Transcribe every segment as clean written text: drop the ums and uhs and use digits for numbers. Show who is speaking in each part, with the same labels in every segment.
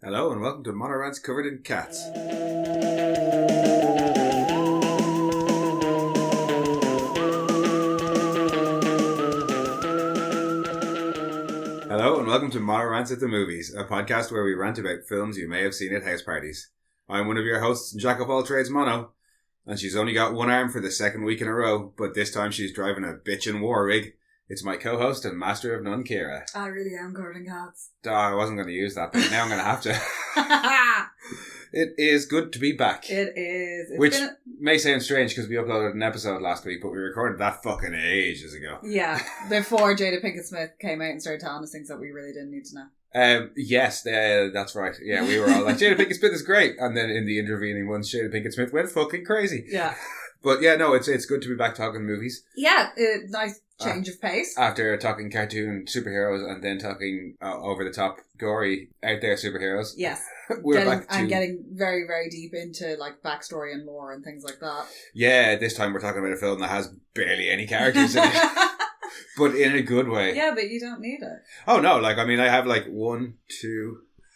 Speaker 1: Hello and welcome to Mono Rants Covered in Cats. Hello and welcome to Mono Rants at the Movies, a podcast where we rant about films you may have seen at house parties. I'm one of your hosts, Jack of all trades Mono, and she's only got one arm for the second week in a row, but this time she's driving a bitchin' war rig. It's my co-host and master of none, Kira.
Speaker 2: I really am covered in cats.
Speaker 1: I wasn't going to use that, but now I'm going to have to. It is good to be back.
Speaker 2: It is.
Speaker 1: Which may sound strange because we uploaded an episode last week, but we recorded that fucking ages ago.
Speaker 2: Yeah, before Jada Pinkett Smith came out and started telling us things that we really didn't need to know.
Speaker 1: Yes, that's right. Yeah, we were all like, Jada Pinkett Smith is great. And then in the intervening ones, Jada Pinkett Smith went fucking crazy.
Speaker 2: Yeah.
Speaker 1: But yeah, no, it's good to be back talking movies.
Speaker 2: Yeah, nice change of pace.
Speaker 1: After talking cartoon superheroes and then talking over-the-top, gory, out-there superheroes.
Speaker 2: Yes.
Speaker 1: We're back to...
Speaker 2: And getting very, very deep into like backstory and lore and things like that.
Speaker 1: Yeah, this time we're talking about a film that has barely any characters in it. But in a good way.
Speaker 2: Yeah, but you don't need it.
Speaker 1: Oh, no, I have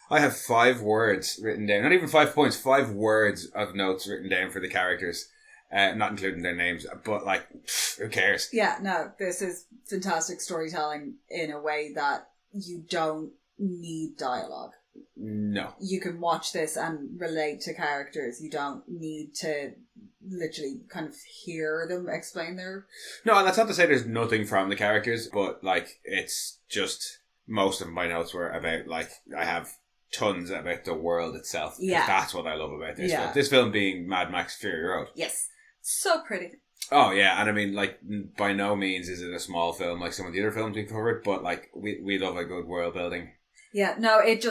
Speaker 1: I have 5 words written down. Not even 5 points, 5 words of notes written down for the characters. Not including their names, but who cares?
Speaker 2: Yeah, no, this is fantastic storytelling in a way that you don't need dialogue.
Speaker 1: No.
Speaker 2: You can watch this and relate to characters. You don't need to literally kind of hear them explain their...
Speaker 1: No, and that's not to say there's nothing from the characters, but it's just most of my notes were about I have tons about the world itself.
Speaker 2: Yeah.
Speaker 1: That's what I love about this film. This film being Mad Max Fury Road.
Speaker 2: Yes. So pretty.
Speaker 1: Oh, yeah. And I mean, by no means is it a small film like some of the other films we've covered, but, we love a good world building.
Speaker 2: Yeah, no, and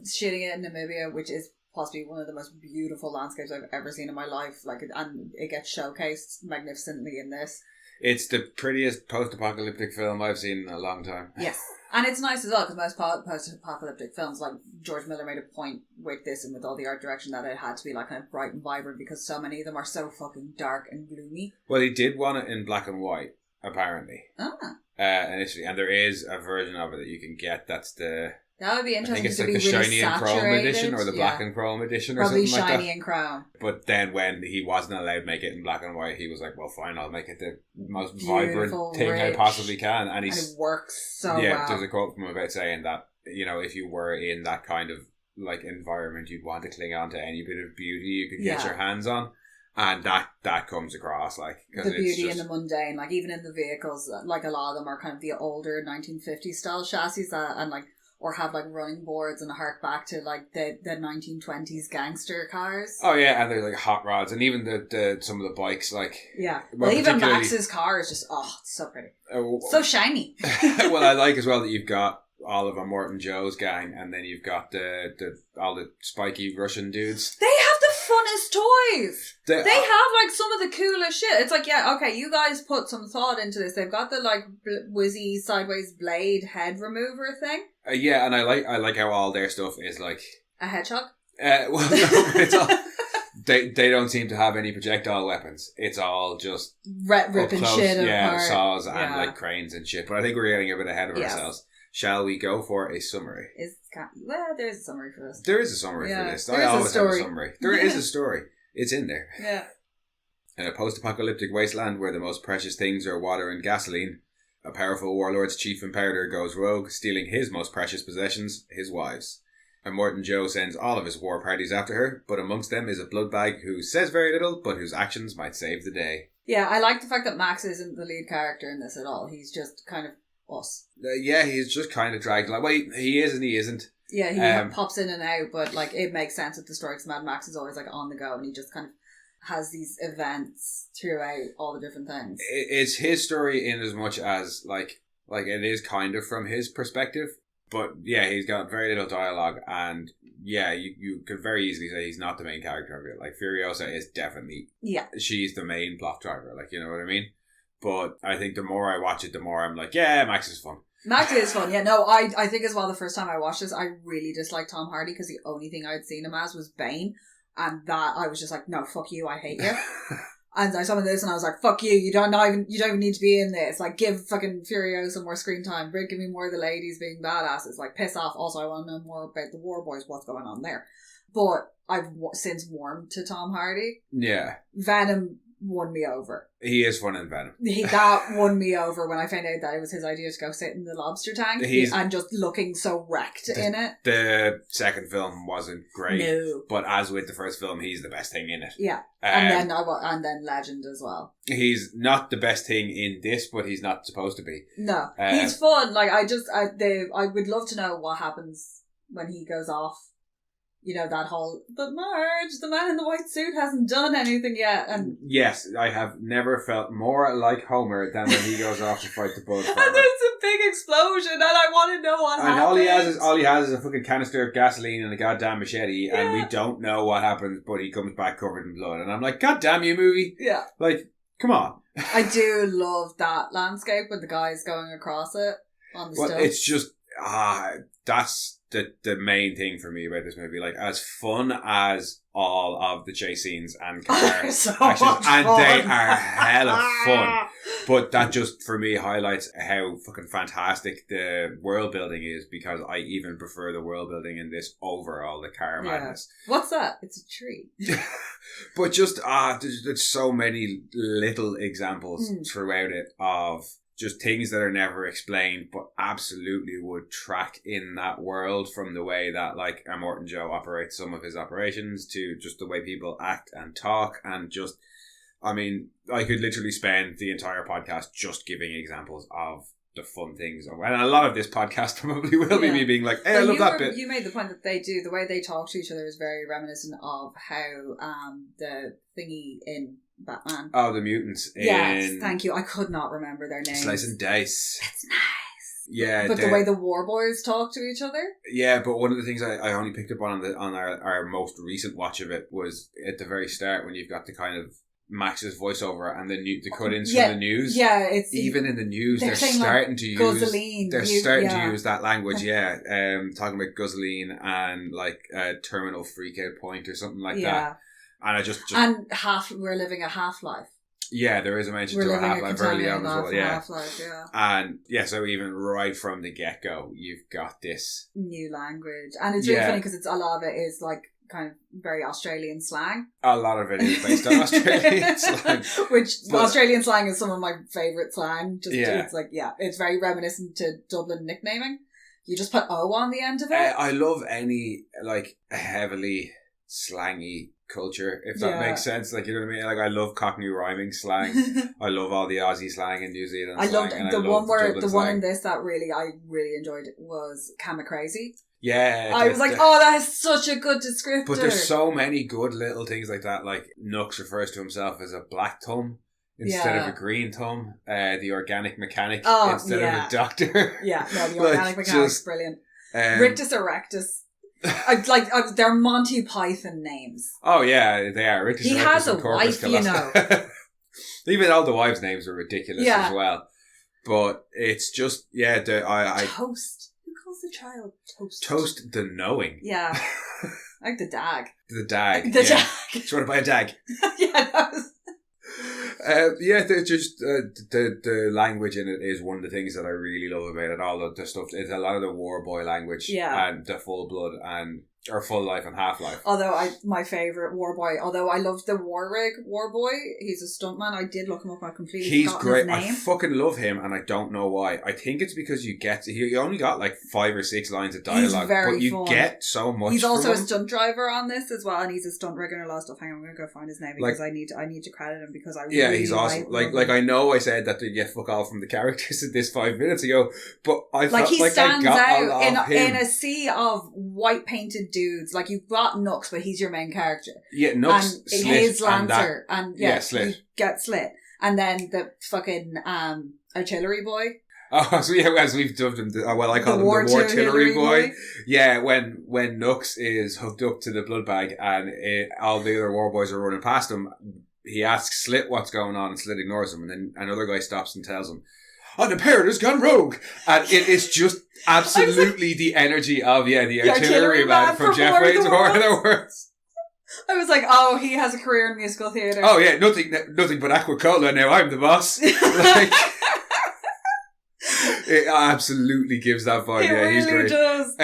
Speaker 2: shooting it in Namibia, which is possibly one of the most beautiful landscapes I've ever seen in my life. And it gets showcased magnificently in this. It's
Speaker 1: the prettiest post-apocalyptic film I've seen in a long time.
Speaker 2: Yes. And it's nice as well, because most post-apocalyptic films, George Miller made a point with this and with all the art direction that it had to be kind of bright and vibrant, because so many of them are so fucking dark and gloomy.
Speaker 1: Well, he did want it in black and white, apparently. Initially, and there is a version of it that you can get.
Speaker 2: That would be interesting.
Speaker 1: I think it's
Speaker 2: to
Speaker 1: the
Speaker 2: be
Speaker 1: shiny
Speaker 2: really
Speaker 1: and chrome
Speaker 2: saturated.
Speaker 1: edition or the black and chrome edition or
Speaker 2: probably
Speaker 1: something like that.
Speaker 2: Shiny and chrome.
Speaker 1: But then when he wasn't allowed to make it in black and white, he was like, well, fine, I'll make it the most
Speaker 2: Beautiful,
Speaker 1: vibrant thing
Speaker 2: rich,
Speaker 1: I possibly can. And
Speaker 2: it works so well.
Speaker 1: Yeah, there's a quote from him about saying that, if you were in that kind of environment, you'd want to cling on to any bit of beauty you could get your hands on. And that comes across, the
Speaker 2: beauty and the mundane, even in the vehicles, a lot of them are kind of the older 1950s style chassis or have running boards and hark back to the 1920s gangster cars.
Speaker 1: Oh yeah, and they're hot rods, and even the some of the bikes,
Speaker 2: yeah. Well, even Max's car is just it's so pretty, so shiny.
Speaker 1: Well, I like as well that you've got Oliver Morton Joe's gang, and then you've got all the spiky Russian dudes.
Speaker 2: They have the funnest toys. They have some of the coolest shit. It's you guys put some thought into this. They've got the whizzy sideways blade head remover thing.
Speaker 1: Yeah, and I like how all their stuff is
Speaker 2: a hedgehog.
Speaker 1: Well, no, it's all. They don't seem to have any projectile weapons. It's all just
Speaker 2: ripping shit apart.
Speaker 1: Saws and cranes and shit. But I think we're getting a bit ahead of ourselves. Shall we go for a summary?
Speaker 2: There's a summary for this.
Speaker 1: There is a summary for this. I always have a summary. There is a story. It's in there.
Speaker 2: Yeah.
Speaker 1: In a post-apocalyptic wasteland where the most precious things are water and gasoline, a powerful warlord's chief in powder goes rogue, stealing his most precious possessions, his wives. And Morton Joe sends all of his war parties after her, but amongst them is a bloodbag who says very little, but whose actions might save the day.
Speaker 2: Yeah, I like the fact that Max isn't the lead character in this at all. He's just kind of us.
Speaker 1: Yeah, he's just kind of dragged. He is and he isn't.
Speaker 2: Yeah, he pops in and out, but it makes sense with the story because Mad Max is always on the go, and he just kind of has these events throughout all the different things.
Speaker 1: It's his story in as much as it is kind of from his perspective, but yeah, he's got very little dialogue, and yeah, you could very easily say he's not the main character of it. Furiosa is definitely she's the main plot driver. You know what I mean? But I think the more I watch it, the more I'm Max is fun.
Speaker 2: Max is fun, yeah. No, I think as well the first time I watched this, I really disliked Tom Hardy because the only thing I'd seen him as was Bane. And that, I was just no, fuck you, I hate you. And I saw this and I was like, fuck you, you don't even need to be in this. Like, give fucking Furiosa more screen time. Give me more of the ladies being badasses. Like, piss off. Also, I want to know more about the War Boys, what's going on there. But I've since warmed to Tom Hardy.
Speaker 1: Yeah.
Speaker 2: Venom won me over.
Speaker 1: He is fun in Venom.
Speaker 2: That won me over when I found out that it was his idea to go sit in the lobster tank and just looking so wrecked in it.
Speaker 1: The second film wasn't great,
Speaker 2: no.
Speaker 1: But as with the first film, he's the best thing in it.
Speaker 2: Yeah, and then Legend as well. He's
Speaker 1: not the best thing in this, but he's not supposed to be.
Speaker 2: No, he's fun. Like I would love to know what happens when he goes off. You know, that whole, but Marge, the man in the white suit hasn't done anything yet. And
Speaker 1: yes, I have never felt more like Homer than when he goes off to fight the Blood Farmer.
Speaker 2: And there's a big explosion and I want to know what happens.
Speaker 1: And all he has is a fucking canister of gasoline and a goddamn machete, and we don't know what happens, but he comes back covered in blood. And I'm like, God damn you, movie.
Speaker 2: Yeah.
Speaker 1: Like, come on.
Speaker 2: I do love that landscape with the guys going across it on the stove.
Speaker 1: It's just, that's the main thing for me about this movie. Like, as fun as all of the chase scenes and car actions, and they are hella fun, but that just for me highlights how fucking fantastic the world building is, because I even prefer the world building in this over all the car madness.
Speaker 2: What's that? It's a tree.
Speaker 1: But just there's so many little examples throughout it of just things that are never explained, but absolutely would track in that world, from the way that, like, Immortan Joe operates some of his operations to just the way people act and talk, and just, I mean, I could literally spend the entire podcast just giving examples of the fun things. And a lot of this podcast probably will be me being like, hey, I love that bit.
Speaker 2: You made the point that the way they talk to each other is very reminiscent of how the thingy in Batman.
Speaker 1: Oh, the mutants.
Speaker 2: Yes, thank you. I could not remember their names.
Speaker 1: Slice and Dice.
Speaker 2: That's nice.
Speaker 1: Yeah,
Speaker 2: but the way the War Boys talk to each other.
Speaker 1: Yeah, but one of the things I only picked up on our most recent watch of it was at the very start, when you've got the kind of Max's voiceover and the cut-ins from the news.
Speaker 2: Yeah, it's
Speaker 1: even in the news they're starting to use
Speaker 2: guzzling.
Speaker 1: They're starting to use that language. Yeah, talking about guzzling and like terminal freakout point or something like that. And I just
Speaker 2: and we're living a half-life.
Speaker 1: Yeah, there is a mention to a half-life early on as well. Yeah,
Speaker 2: half-life, yeah.
Speaker 1: And so even right from the get-go, you've got this
Speaker 2: new language, and it's really funny because a lot of it is like kind of very Australian slang.
Speaker 1: A lot of it is based on Australian slang,
Speaker 2: Australian slang is some of my favourite slang. It's like it's very reminiscent to Dublin nicknaming. You just put O on the end of it.
Speaker 1: I love any like heavily slangy culture, if that makes sense. Like, you know what I mean? Like, I love Cockney rhyming slang. I love all the Aussie slang in New Zealand.
Speaker 2: I loved the one in this that I really enjoyed was Camma Crazy.
Speaker 1: Yeah,
Speaker 2: I was like, oh, that is such a good descriptor.
Speaker 1: But there's so many good little things like that. Like, Nux refers to himself as a black thumb instead of a green thumb. The organic mechanic instead of a doctor.
Speaker 2: Yeah, no, the organic mechanic's brilliant. Rictus Erectus. They're Monty Python names.
Speaker 1: Oh yeah, they are. Rictus
Speaker 2: he
Speaker 1: Erectus
Speaker 2: has a wife, you know.
Speaker 1: Even all the wives' names are ridiculous as well. But it's just
Speaker 2: Toast. Who calls the child Toast?
Speaker 1: Toast the knowing.
Speaker 2: Yeah, like the dag.
Speaker 1: The dag.
Speaker 2: The dag.
Speaker 1: Just want to buy a dag. The language in it is one of the things that I really love about it. All the stuff, it's a lot of the War Boy language, and the Full Blood or Full Life and Half Life.
Speaker 2: Although my favourite War Boy, although I love the War Rig War Boy, he's a stuntman. I did look him up. I completely
Speaker 1: He's
Speaker 2: forgotten
Speaker 1: great.
Speaker 2: his name.
Speaker 1: I fucking love him, and I don't know why. I think it's because he only got like 5 or 6 lines of dialogue, but you get so much.
Speaker 2: He's also
Speaker 1: from
Speaker 2: a stunt driver on this as well, and he's a stunt rigger and a lot of stuff. Hang on, I'm gonna go find his name because I need to credit him because I really
Speaker 1: he's awesome. Like I know I said that they get fuck all from the characters in this 5 minutes ago, but I felt
Speaker 2: he
Speaker 1: like
Speaker 2: stands
Speaker 1: I got
Speaker 2: out
Speaker 1: a lot
Speaker 2: in a sea of white painted dudes. Like, you've got Nux, but he's your main character.
Speaker 1: Yeah, Nux,
Speaker 2: and
Speaker 1: Slit,
Speaker 2: his Lancer, and
Speaker 1: Slit.
Speaker 2: You get Slit, and then the fucking artillery boy.
Speaker 1: Oh, so as we've dubbed him, I call him the War Artillery boy. Yeah, when Nux is hooked up to the blood bag and all the other War Boys are running past him, he asks Slit what's going on, and Slit ignores him, and then another guy stops and tells him, "Oh, the parrot has gone rogue," and it is just absolutely the energy of the artillery man from Jeff Wayne's War of the Worlds.
Speaker 2: I was like, oh, he has a career in musical theatre.
Speaker 1: Oh yeah, nothing but Aquacola now. I'm the boss. Like, it absolutely gives that vibe.
Speaker 2: It
Speaker 1: yeah, he's
Speaker 2: really
Speaker 1: great.
Speaker 2: does.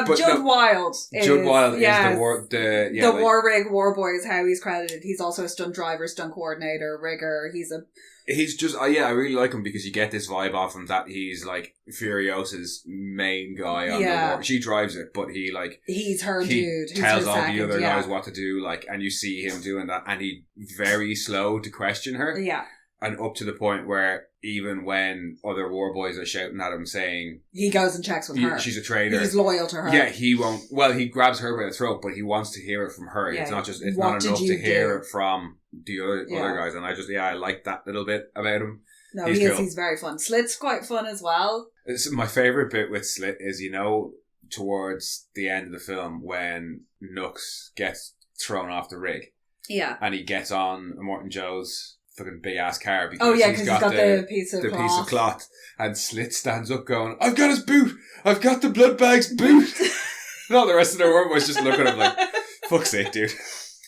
Speaker 1: But
Speaker 2: Judd Wild.
Speaker 1: Judd Wild is
Speaker 2: yes,
Speaker 1: the
Speaker 2: War Rig War Boy is how he's credited. He's also a stunt driver, stunt coordinator, rigger.
Speaker 1: He's just I really like him because you get this vibe off him that he's like Furiosa's main guy on the war. She drives it, but he's her dude. He tells all the other guys what to do, like, and you see him doing that, and he's very slow to question her.
Speaker 2: Yeah.
Speaker 1: And up to the point where even when other war boys are shouting at him saying...
Speaker 2: He goes and checks with her.
Speaker 1: She's a traitor.
Speaker 2: He's loyal to her.
Speaker 1: Yeah, he won't... Well, he grabs her by the throat, but he wants to hear it from her.
Speaker 2: Yeah,
Speaker 1: it's not enough to hear it from the other guys. And I like that little bit about him.
Speaker 2: No, he's very fun. Slit's quite fun as well.
Speaker 1: My favourite bit with Slit is, towards the end of the film when Nux gets thrown off the rig.
Speaker 2: Yeah.
Speaker 1: And he gets on Morton Joe's fucking big ass car because
Speaker 2: he's got the piece of
Speaker 1: cloth, and Slit stands up going, I've got his boot, I've got the bloodbags boot. And all the rest of their work was just looking at him like, fuck's sake, dude.
Speaker 2: It's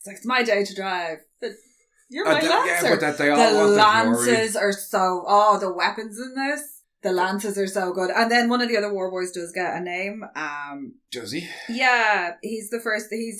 Speaker 2: like, it's my day to drive, but you're my lancer.
Speaker 1: Yeah, but that they all
Speaker 2: the
Speaker 1: want
Speaker 2: lances are so the weapons in this, the lances are so good. And then one of the other war boys does get a name.
Speaker 1: Does he?
Speaker 2: Yeah, he's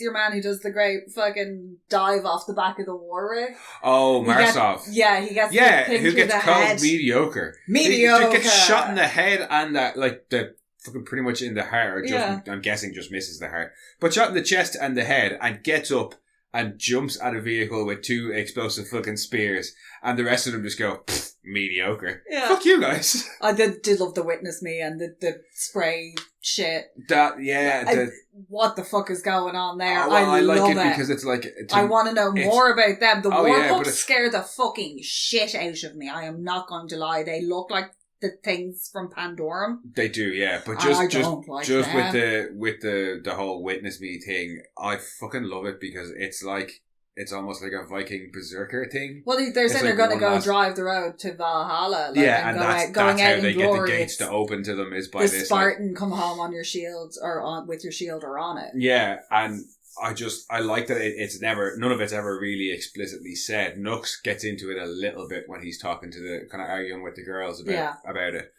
Speaker 2: your man who does the great fucking dive off the back of the war rig.
Speaker 1: Oh, Marsov.
Speaker 2: He gets the thing
Speaker 1: who
Speaker 2: through
Speaker 1: gets
Speaker 2: the
Speaker 1: called
Speaker 2: head.
Speaker 1: mediocre. He gets shot in the head and the fucking pretty much in the heart. I'm guessing just misses the heart. But shot in the chest and the head and gets up and jumps at a vehicle with 2 explosive fucking spears, and the rest of them just go, mediocre. Yeah. Fuck you guys.
Speaker 2: I did love the witness me and the spray shit. What the fuck is going on there? I like love it
Speaker 1: because it's like...
Speaker 2: I want to know more about them. The war pups scare the fucking shit out of me. I am not going to lie. They look like the things from Pandorum.
Speaker 1: They do, yeah. But just with the whole witness me thing, I fucking love it because it's almost like a Viking berserker thing.
Speaker 2: Well, they're saying they're going to go drive the road to Valhalla.
Speaker 1: And that's how they get the gates to open to them is by this.
Speaker 2: The Spartan come home on your shields or with your shield or on it.
Speaker 1: Yeah, and I like that none of it's ever really explicitly said. Nux gets into it a little bit when he's talking to kind of arguing with the girls about it.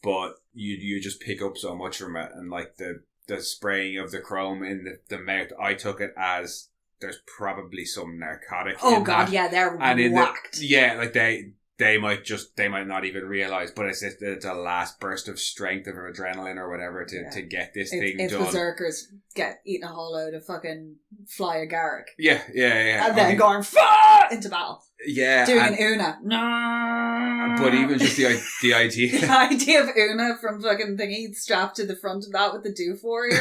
Speaker 1: But you just pick up so much from it, and like the spraying of the chrome in the mouth, I took it as there's probably some narcotic.
Speaker 2: Oh god, yeah, they're whacked.
Speaker 1: They might not even realise, but it's a last burst of strength of adrenaline or whatever to get this thing done. If
Speaker 2: berserkers get eaten a whole load of fucking fly agaric.
Speaker 1: Yeah.
Speaker 2: And then going into battle.
Speaker 1: Yeah.
Speaker 2: Doing an Una. No.
Speaker 1: But even just the idea.
Speaker 2: The idea of Una from fucking thingy strapped to the front of that with the do for you.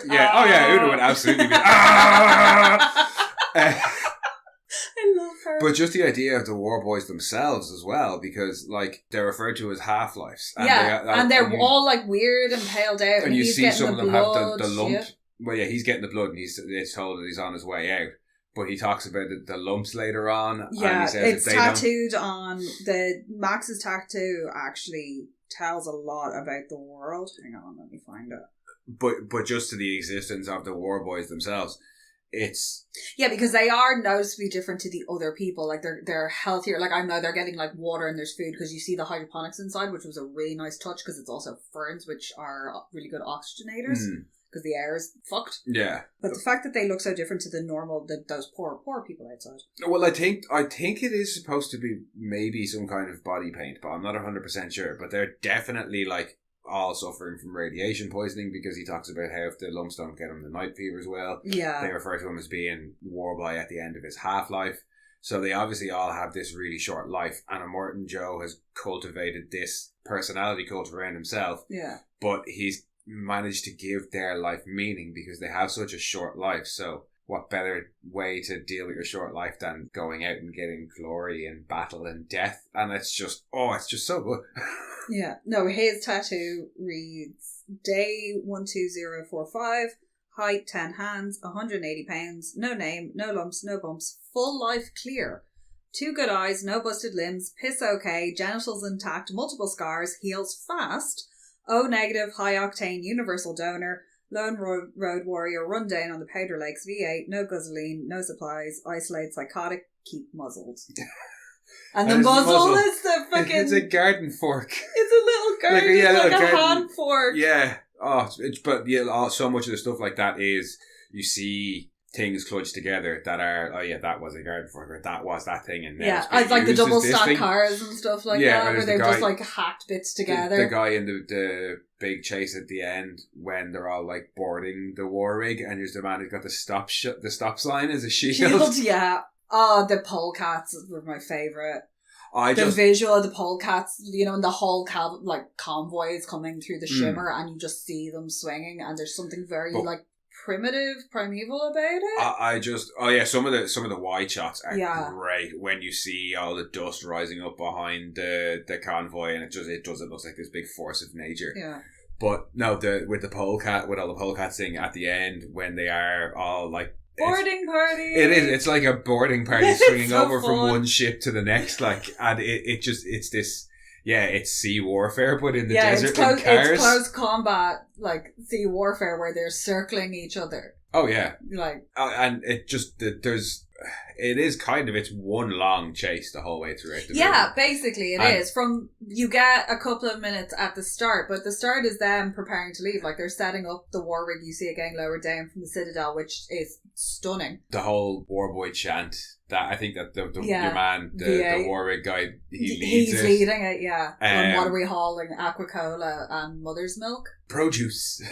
Speaker 1: Una would absolutely be.
Speaker 2: I love her.
Speaker 1: But just the idea of the war boys themselves as well, because like they're referred to as half-lives.
Speaker 2: And they're all like weird and paled out.
Speaker 1: And you see some of them have the lump.
Speaker 2: Yeah.
Speaker 1: Well, yeah, he's getting the blood and it's told that he's on his way out. But he talks about the lumps later on.
Speaker 2: Yeah,
Speaker 1: and he says
Speaker 2: it's tattooed on Max's tattoo actually tells a lot about the world. Hang on, let me find it.
Speaker 1: But just to the existence of the war boys themselves.
Speaker 2: Because they are noticeably different to the other people. Like they're healthier. Like I know they're getting like water and there's food because you see the hydroponics inside, which was a really nice touch because it's also ferns, which are really good oxygenators because the air is fucked. Yeah. But the fact that they look so different to the normal, those poor people outside.
Speaker 1: Well, I think it is supposed to be maybe some kind of body paint, but I'm not 100% sure. But they're definitely like all suffering from radiation poisoning because he talks about how if the lumps don't get him the night fever as well. Yeah. They refer to him as being war boy at the end of his half-life. So they obviously all have this really short life, and Immortan Joe has cultivated this personality cult around himself. Yeah. But he's managed to give their life meaning because they have such a short life. So what better way to deal with your short life than going out and getting glory and battle and death? And it's just so good.
Speaker 2: Yeah. No, his tattoo reads Day 12045, height 10 hands, 180 pounds, no name, no lumps, no bumps, full life clear. 2 good eyes, no busted limbs, piss okay, genitals intact, multiple scars, heals fast, O negative, high octane, universal donor, Lone road warrior run down on the Powder Lakes V8, no gasoline, no supplies, isolated psychotic, keep muzzled. And the muzzle is the fucking...
Speaker 1: It's a garden fork.
Speaker 2: It's a little garden, like a hand fork.
Speaker 1: Yeah. Oh, but yeah, so much of the stuff like that is, you see things clutched together that are, oh yeah, that was a garden fork, or that was that thing, and
Speaker 2: yeah, it's like the double stack cars and stuff like that, where they've just like hacked bits together.
Speaker 1: The guy in the big chase at the end when they're all like boarding the war rig, and there's the man who's got the stop sign as a shield.
Speaker 2: Yeah. Oh, the polecats were my favourite. The visual of the polecats, you know, and the whole convoy is coming through the shimmer, and you just see them swinging, and there's something very primeval about it.
Speaker 1: Some of the wide shots are great when you see all the dust rising up behind the convoy, and it looks like this big force of nature.
Speaker 2: Yeah.
Speaker 1: But no, with all the polecats thing at the end, when they are all like
Speaker 2: boarding party.
Speaker 1: It is. It's like a boarding party swinging
Speaker 2: so
Speaker 1: over
Speaker 2: fun.
Speaker 1: from one ship to the next, and it's this. Yeah, it's sea warfare, but in the desert in cars.
Speaker 2: It's close combat, like sea warfare, where they're circling each other.
Speaker 1: Oh yeah,
Speaker 2: like
Speaker 1: and it just it's one long chase the whole way through it.
Speaker 2: Yeah, basically it is. From you get a couple of minutes at the start, but the start is them preparing to leave. Like they're setting up the war rig. You see it getting lowered down from the Citadel, which is stunning.
Speaker 1: The whole war boy chant. That I think that your man, the war rig guy, he's
Speaker 2: leading it. Yeah. And what are we hauling? Aquacola and mother's milk.
Speaker 1: Produce.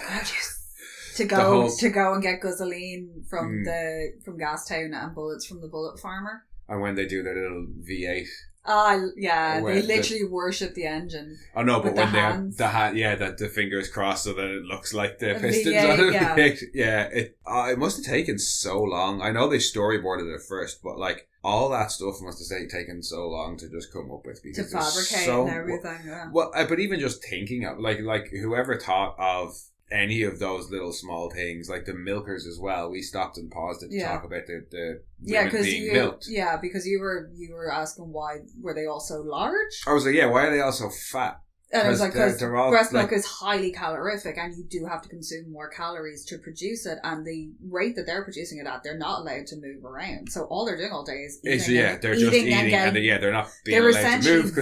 Speaker 1: To
Speaker 2: go and get gasoline from Gastown and bullets from the bullet farmer.
Speaker 1: And when they do their little V8.
Speaker 2: They literally worship the engine.
Speaker 1: Oh no, but when they have the fingers crossed so that it looks like the pistons on it. Yeah, it must have taken so long. I know they storyboarded it first, but like all that stuff must have taken so long to just come up with, because
Speaker 2: to fabricate and everything.
Speaker 1: Well, but even just thinking of like whoever thought of any of those little small things, like the milkers as well. We stopped and paused it to talk about the women being milked.
Speaker 2: Yeah, because you were asking why were they all so large?
Speaker 1: I was like, why are they all so fat?
Speaker 2: And it was like, because breast milk is highly calorific, and you do have to consume more calories to produce it, and the rate that they're producing it at, they're not allowed to move around. So all they're doing all day is eating.
Speaker 1: They're just eating, and they're not being allowed to move.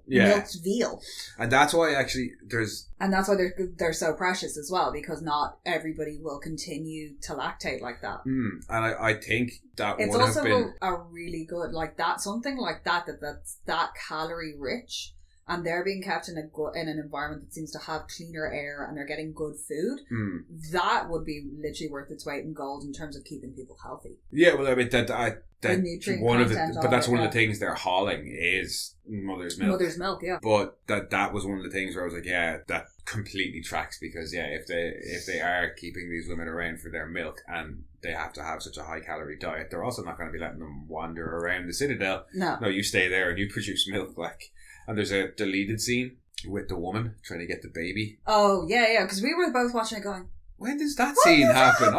Speaker 2: Milked veal.
Speaker 1: And that's why
Speaker 2: And that's why they're so precious as well, because not everybody will continue to lactate like that.
Speaker 1: And I think that
Speaker 2: it's also a really good, like that, something like that's that calorie rich. And they're being kept in an environment that seems to have cleaner air, and they're getting good food. That would be literally worth its weight in gold in terms of keeping people healthy.
Speaker 1: Yeah, well, I mean one of the things they're hauling is mother's milk.
Speaker 2: Mother's milk, yeah.
Speaker 1: But that was one of the things where I was like, yeah, that completely tracks, because if they are keeping these women around for their milk and they have to have such a high calorie diet, they're also not going to be letting them wander around the Citadel. No, you stay there and you produce milk, like. And there's a deleted scene with the woman trying to get the baby.
Speaker 2: Oh, yeah, because we were both watching it going,
Speaker 1: when does that scene happen?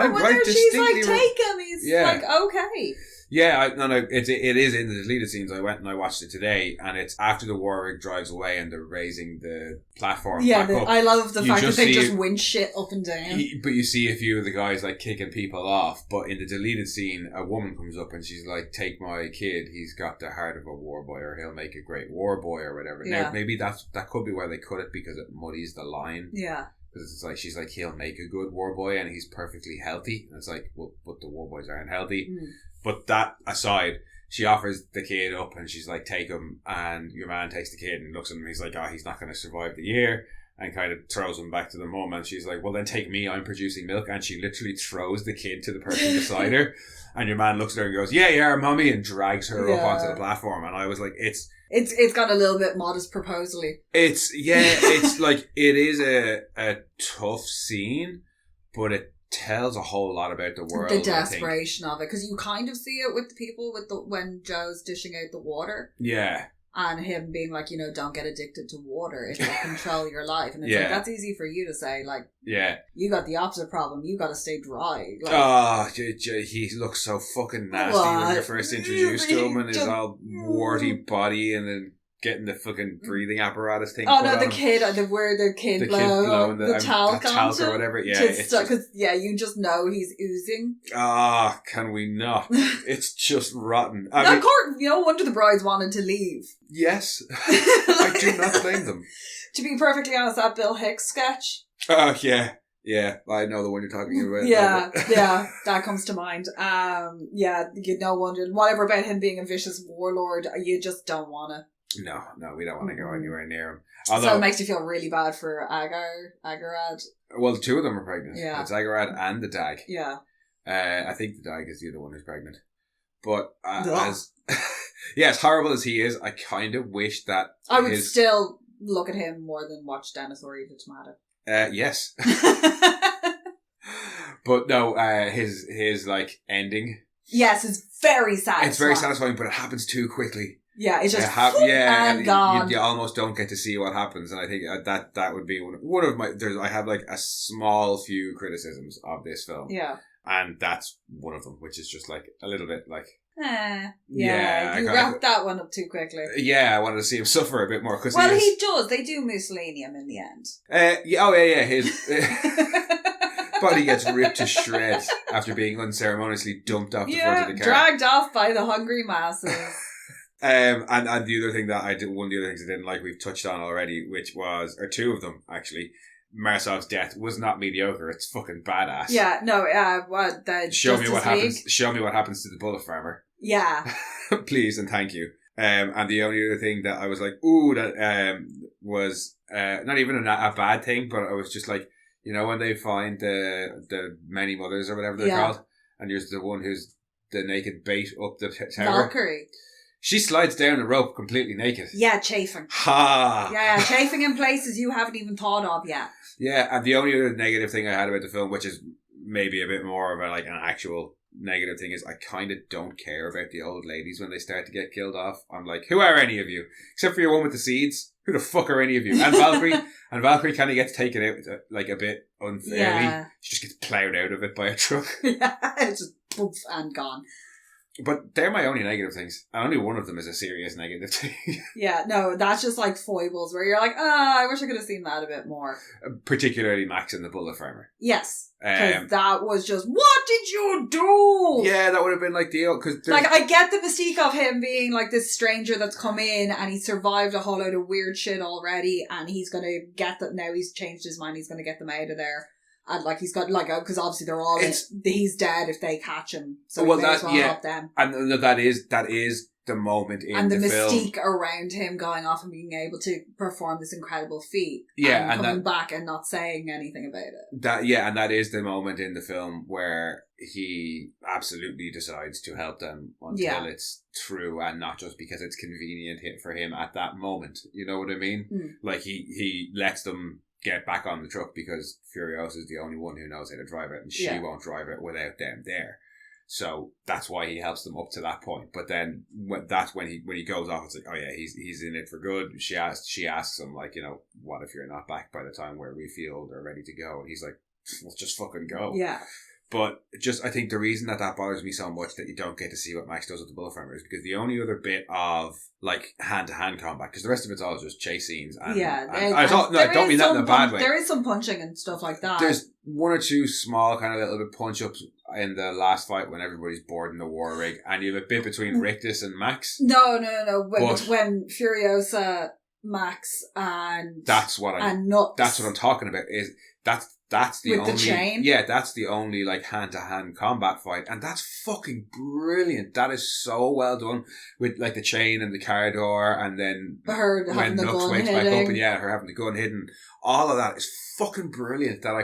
Speaker 2: She's like, take him. He's like, okay.
Speaker 1: Yeah, it is in the deleted scenes. I went and I watched it today, and it's after the war rig drives away and they're raising the platform back up.
Speaker 2: I love the fact that they just winch shit up and down.
Speaker 1: But you see a few of the guys like kicking people off. But in the deleted scene, a woman comes up and she's like, take my kid, he's got the heart of a war boy, or he'll make a great war boy, or whatever. Yeah. Now, maybe that could be why they cut it, because it muddies the line.
Speaker 2: Yeah.
Speaker 1: Because it's like, she's like, he'll make a good war boy and he's perfectly healthy. And it's like, well, but the war boys aren't healthy. But that aside, she offers the kid up and she's like, take him. And your man takes the kid and looks at him and he's like, he's not going to survive the year. And kind of throws him back to the mum. And she's like, well, then take me, I'm producing milk. And she literally throws the kid to the person beside her. And your man looks at her and goes, yeah, mommy, and drags her up onto the platform. And I was like, It's
Speaker 2: got a little bit modest proposally.
Speaker 1: It's like, it is a tough scene, but it tells a whole lot about the world.
Speaker 2: The desperation of it, because you kind of see it with the people when Joe's dishing out the water.
Speaker 1: Yeah.
Speaker 2: And him being like, don't get addicted to water. It'll control your life. And it's like, that's easy for you to say. Like, you got the opposite problem. You got to stay dry. Like,
Speaker 1: he looks so fucking nasty when you're first introduced to him, and his all warty body, and then getting the fucking breathing apparatus thing.
Speaker 2: Oh no, the kid blow the talc
Speaker 1: or whatever. Yeah,
Speaker 2: because you just know he's oozing.
Speaker 1: Can we not? It's just rotten.
Speaker 2: Of course, no wonder the brides wanted to leave.
Speaker 1: Yes, I do not blame them.
Speaker 2: To be perfectly honest, that Bill Hicks sketch.
Speaker 1: Oh yeah, I know the one you're talking about.
Speaker 2: Yeah, that comes to mind. You no wonder. Whatever about him being a vicious warlord, you just don't want to.
Speaker 1: No, we don't want to go anywhere near him.
Speaker 2: So it makes you feel really bad for Agarad.
Speaker 1: Well, two of them are pregnant.
Speaker 2: Yeah.
Speaker 1: It's Agarad and the Dag.
Speaker 2: Yeah.
Speaker 1: I think the Dag is the other one who's pregnant. But as horrible as he is, I kind of wish that
Speaker 2: I would still look at him more than watch Dennis or Eva Tomato.
Speaker 1: Yes. But no, his like ending.
Speaker 2: Yes, it's very satisfying.
Speaker 1: It's very satisfying, but it happens too quickly.
Speaker 2: Yeah, it's just
Speaker 1: and
Speaker 2: gone.
Speaker 1: You almost don't get to see what happens, and I think that would be one of my. I have like a small few criticisms of this film.
Speaker 2: Yeah,
Speaker 1: and that's one of them, which is just like a little bit like.
Speaker 2: You wrapped that one up too quickly.
Speaker 1: Yeah, I wanted to see him suffer a bit more because
Speaker 2: he does. They do Mussolini him in the end.
Speaker 1: His body gets ripped to shreds after being unceremoniously dumped off the front of the car,
Speaker 2: dragged off by the hungry masses.
Speaker 1: And the other thing that one of the other things I didn't like, we've touched on already, or two of them actually. Marsov's death was not mediocre. It's fucking badass.
Speaker 2: Yeah, no,
Speaker 1: show me what happens. Show me what happens to the bullet farmer.
Speaker 2: Yeah,
Speaker 1: please and thank you. And the only other thing that I was like, ooh, that was not even a bad thing, but I was just like, you know, when they find the many mothers or whatever they're called, and there's the one who's the naked bait up the tower.
Speaker 2: Valkyrie.
Speaker 1: She slides down the rope completely naked.
Speaker 2: Yeah, chafing.
Speaker 1: Ha!
Speaker 2: Yeah, chafing in places you haven't even thought of yet.
Speaker 1: Yeah, and the only other negative thing I had about the film, which is maybe a bit more of an actual negative thing, is I kind of don't care about the old ladies when they start to get killed off. I'm like, who are any of you? Except for your one with the seeds. Who the fuck are any of you? And Valkyrie kind of gets taken out like a bit unfairly. Yeah. She just gets ploughed out of it by a truck.
Speaker 2: Yeah, it's just poof and gone.
Speaker 1: But they're my only negative things. And only one of them is a serious negative thing.
Speaker 2: Yeah, no, that's just like foibles where you're like, I wish I could have seen that a bit more.
Speaker 1: Particularly Max and the bullet farmer.
Speaker 2: Yes. Because that was just, what did you do?
Speaker 1: Yeah, that would have been like
Speaker 2: like, I get the mystique of him being like this stranger that's come in and he survived a whole load of weird shit already and he's going to get that now he's changed his mind, he's going to get them out of there. And like he's got because obviously they're all he's dead if they catch him, so he may as well help them.
Speaker 1: And that is the moment in the film. And the
Speaker 2: mystique around him going off and being able to perform this incredible feat, and coming back and not saying anything about it.
Speaker 1: And that is the moment in the film where he absolutely decides to help them until it's true, and not just because it's convenient for him at that moment. You know what I mean? Like he lets them get back on the truck because Furiosa is the only one who knows how to drive it, and she won't drive it without them there. So that's why he helps them up to that point. But then that's when he goes off. It's like, oh yeah, he's in it for good. She asks him like, you know, what if you're not back by the time where we feel they're ready to go? And he's like, let's just fucking go.
Speaker 2: Yeah.
Speaker 1: But just, I think the reason that bothers me so much that you don't get to see what Max does with the bullet farmer is because the only other bit of like hand-to-hand combat, because the rest of it's all just chase scenes. And, I don't mean that in a bad way.
Speaker 2: There is some punching and stuff like that.
Speaker 1: There's one or two small kind of little bit punch-ups in the last fight when everybody's boarding the war rig, and you have a bit between Rictus and Max.
Speaker 2: No. When Furiosa, Max, and
Speaker 1: Nuts. That's what I'm talking about. That's the
Speaker 2: with
Speaker 1: only
Speaker 2: the chain?
Speaker 1: Yeah, that's the only like hand-to-hand combat fight, and that's fucking brilliant. That is so well done with like the chain and the car door, and then
Speaker 2: her having the gun hidden. Back up,
Speaker 1: and her having the gun hidden. All of that is fucking brilliant. That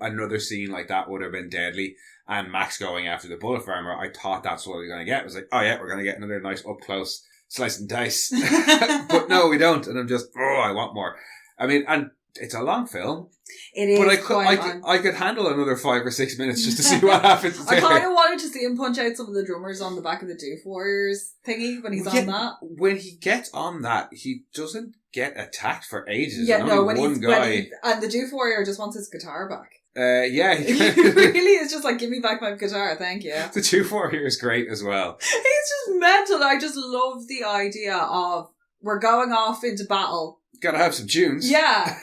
Speaker 1: another scene like that would have been deadly. And Max going after the bullet farmer, I thought that's what we were going to get. I was like, oh yeah, we're going to get another nice up close slice and dice, but no, we don't. And I'm just, I want more. I mean, and it's a long film.
Speaker 2: It is,
Speaker 1: but I could handle another 5 or 6 minutes just to see what happens.
Speaker 2: I kind of wanted to see him punch out some of the drummers on the back of the Doof Warriors thingy when he's on that. When
Speaker 1: he gets on that, he doesn't get attacked for ages.
Speaker 2: Yeah, no, and the Doof Warrior just wants his guitar back.
Speaker 1: He
Speaker 2: really is just like, give me back my guitar, thank you.
Speaker 1: The Doof Warrior is great as well.
Speaker 2: He's just mental. I just love the idea of we're going off into battle.
Speaker 1: Gotta have some tunes.
Speaker 2: Yeah.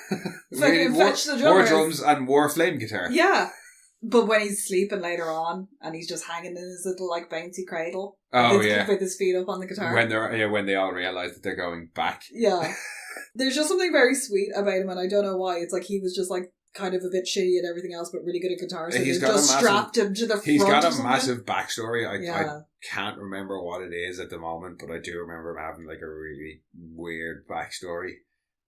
Speaker 2: Fucking fetch the drummers.
Speaker 1: War drums and war flame guitar.
Speaker 2: Yeah. But when he's sleeping later on, and he's just hanging in his little, like, bouncy cradle.
Speaker 1: Oh, yeah.
Speaker 2: With his feet up on the guitar.
Speaker 1: When they all realise that they're going back.
Speaker 2: Yeah. There's just something very sweet about him, and I don't know why. It's like he was just, like, kind of a bit shitty at everything else, but really good at guitar, so they just strapped him to the front.
Speaker 1: He's got a massive backstory.
Speaker 2: Yeah.
Speaker 1: I can't remember what it is at the moment, but I do remember him having, like, a really weird backstory.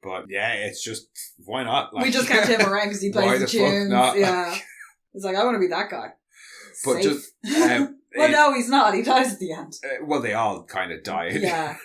Speaker 1: But, yeah, it's just, why not? Like,
Speaker 2: we just kept him around because he plays the tunes. Yeah. It's like, I want to be that guy.
Speaker 1: But
Speaker 2: safe.
Speaker 1: Just...
Speaker 2: well, no, he's not. He dies at the end.
Speaker 1: Well, they all kind of died.
Speaker 2: Yeah.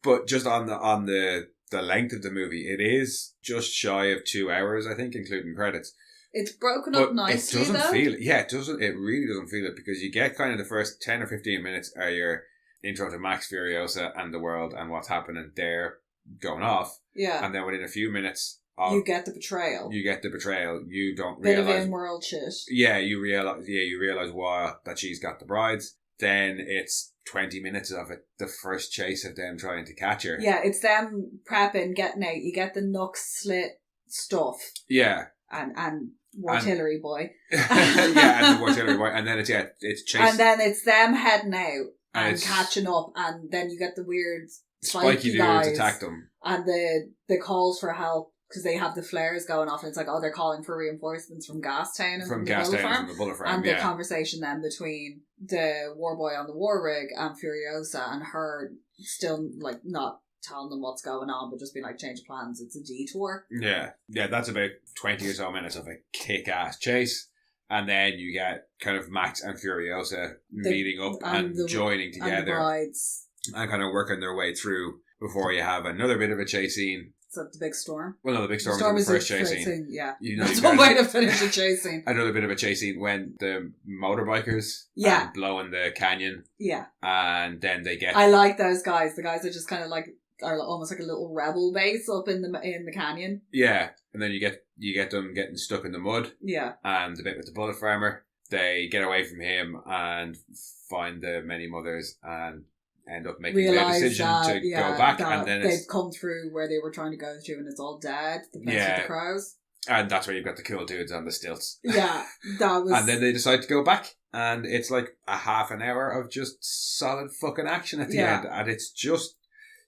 Speaker 1: But just on the length of the movie, it is just shy of 2 hours, I think, including credits.
Speaker 2: It's broken up nicely,
Speaker 1: it doesn't
Speaker 2: though.
Speaker 1: feel it. Yeah, it doesn't. It really doesn't feel it, because you get kind of the first 10 or 15 minutes are your intro to Max Furiosa and the world and what's happening there going off.
Speaker 2: Yeah.
Speaker 1: And then within a few minutes...
Speaker 2: you get the betrayal.
Speaker 1: You don't
Speaker 2: Bit
Speaker 1: realise...
Speaker 2: of in-world shit.
Speaker 1: Yeah, you realise why that she's got the brides. Then it's 20 minutes of it, the first chase of them trying to catch her.
Speaker 2: Yeah, it's them prepping, getting out. You get the knucks slit stuff.
Speaker 1: Yeah.
Speaker 2: And Wartillery boy.
Speaker 1: Yeah, and the Wartillery boy. And then it's chase.
Speaker 2: And then it's them heading out and catching up. And then you get the weird spiky
Speaker 1: dudes
Speaker 2: guys
Speaker 1: attack them.
Speaker 2: And the calls for help. Because they have the flares going off, and it's like, oh, they're calling for reinforcements from Gastown and from the Bullet Farm. And the conversation then between the war boy on the war rig and Furiosa, and her still, like, not telling them what's going on, but just being like, change of plans, it's a detour. Yeah,
Speaker 1: that's about 20 or so minutes of a kick-ass chase. And then you get kind of Max and Furiosa meeting up and joining together.
Speaker 2: And the brides.
Speaker 1: And kind of working their way through before you have another bit of a chase scene.
Speaker 2: So the big storm.
Speaker 1: Well, no, the big storm is the first chase scene.
Speaker 2: Yeah, that's one way to finish a chase scene.
Speaker 1: Another bit of a chase scene when the motorbikers blow in the canyon.
Speaker 2: Yeah,
Speaker 1: and then they get.
Speaker 2: I like those guys. The guys are just kind of like are almost like a little rebel base up in the canyon.
Speaker 1: Yeah, and then you get them getting stuck in the mud.
Speaker 2: Yeah,
Speaker 1: and the bit with the bullet farmer, they get away from him and find the many mothers and end up making their decision to go back, and then
Speaker 2: they've come through where they were trying to go through, and it's all dead. The place with the crows,
Speaker 1: and that's where you've got the cool dudes on the stilts.
Speaker 2: Yeah, that was.
Speaker 1: And then they decide to go back, and it's like a half an hour of just solid fucking action at the end, and it's just.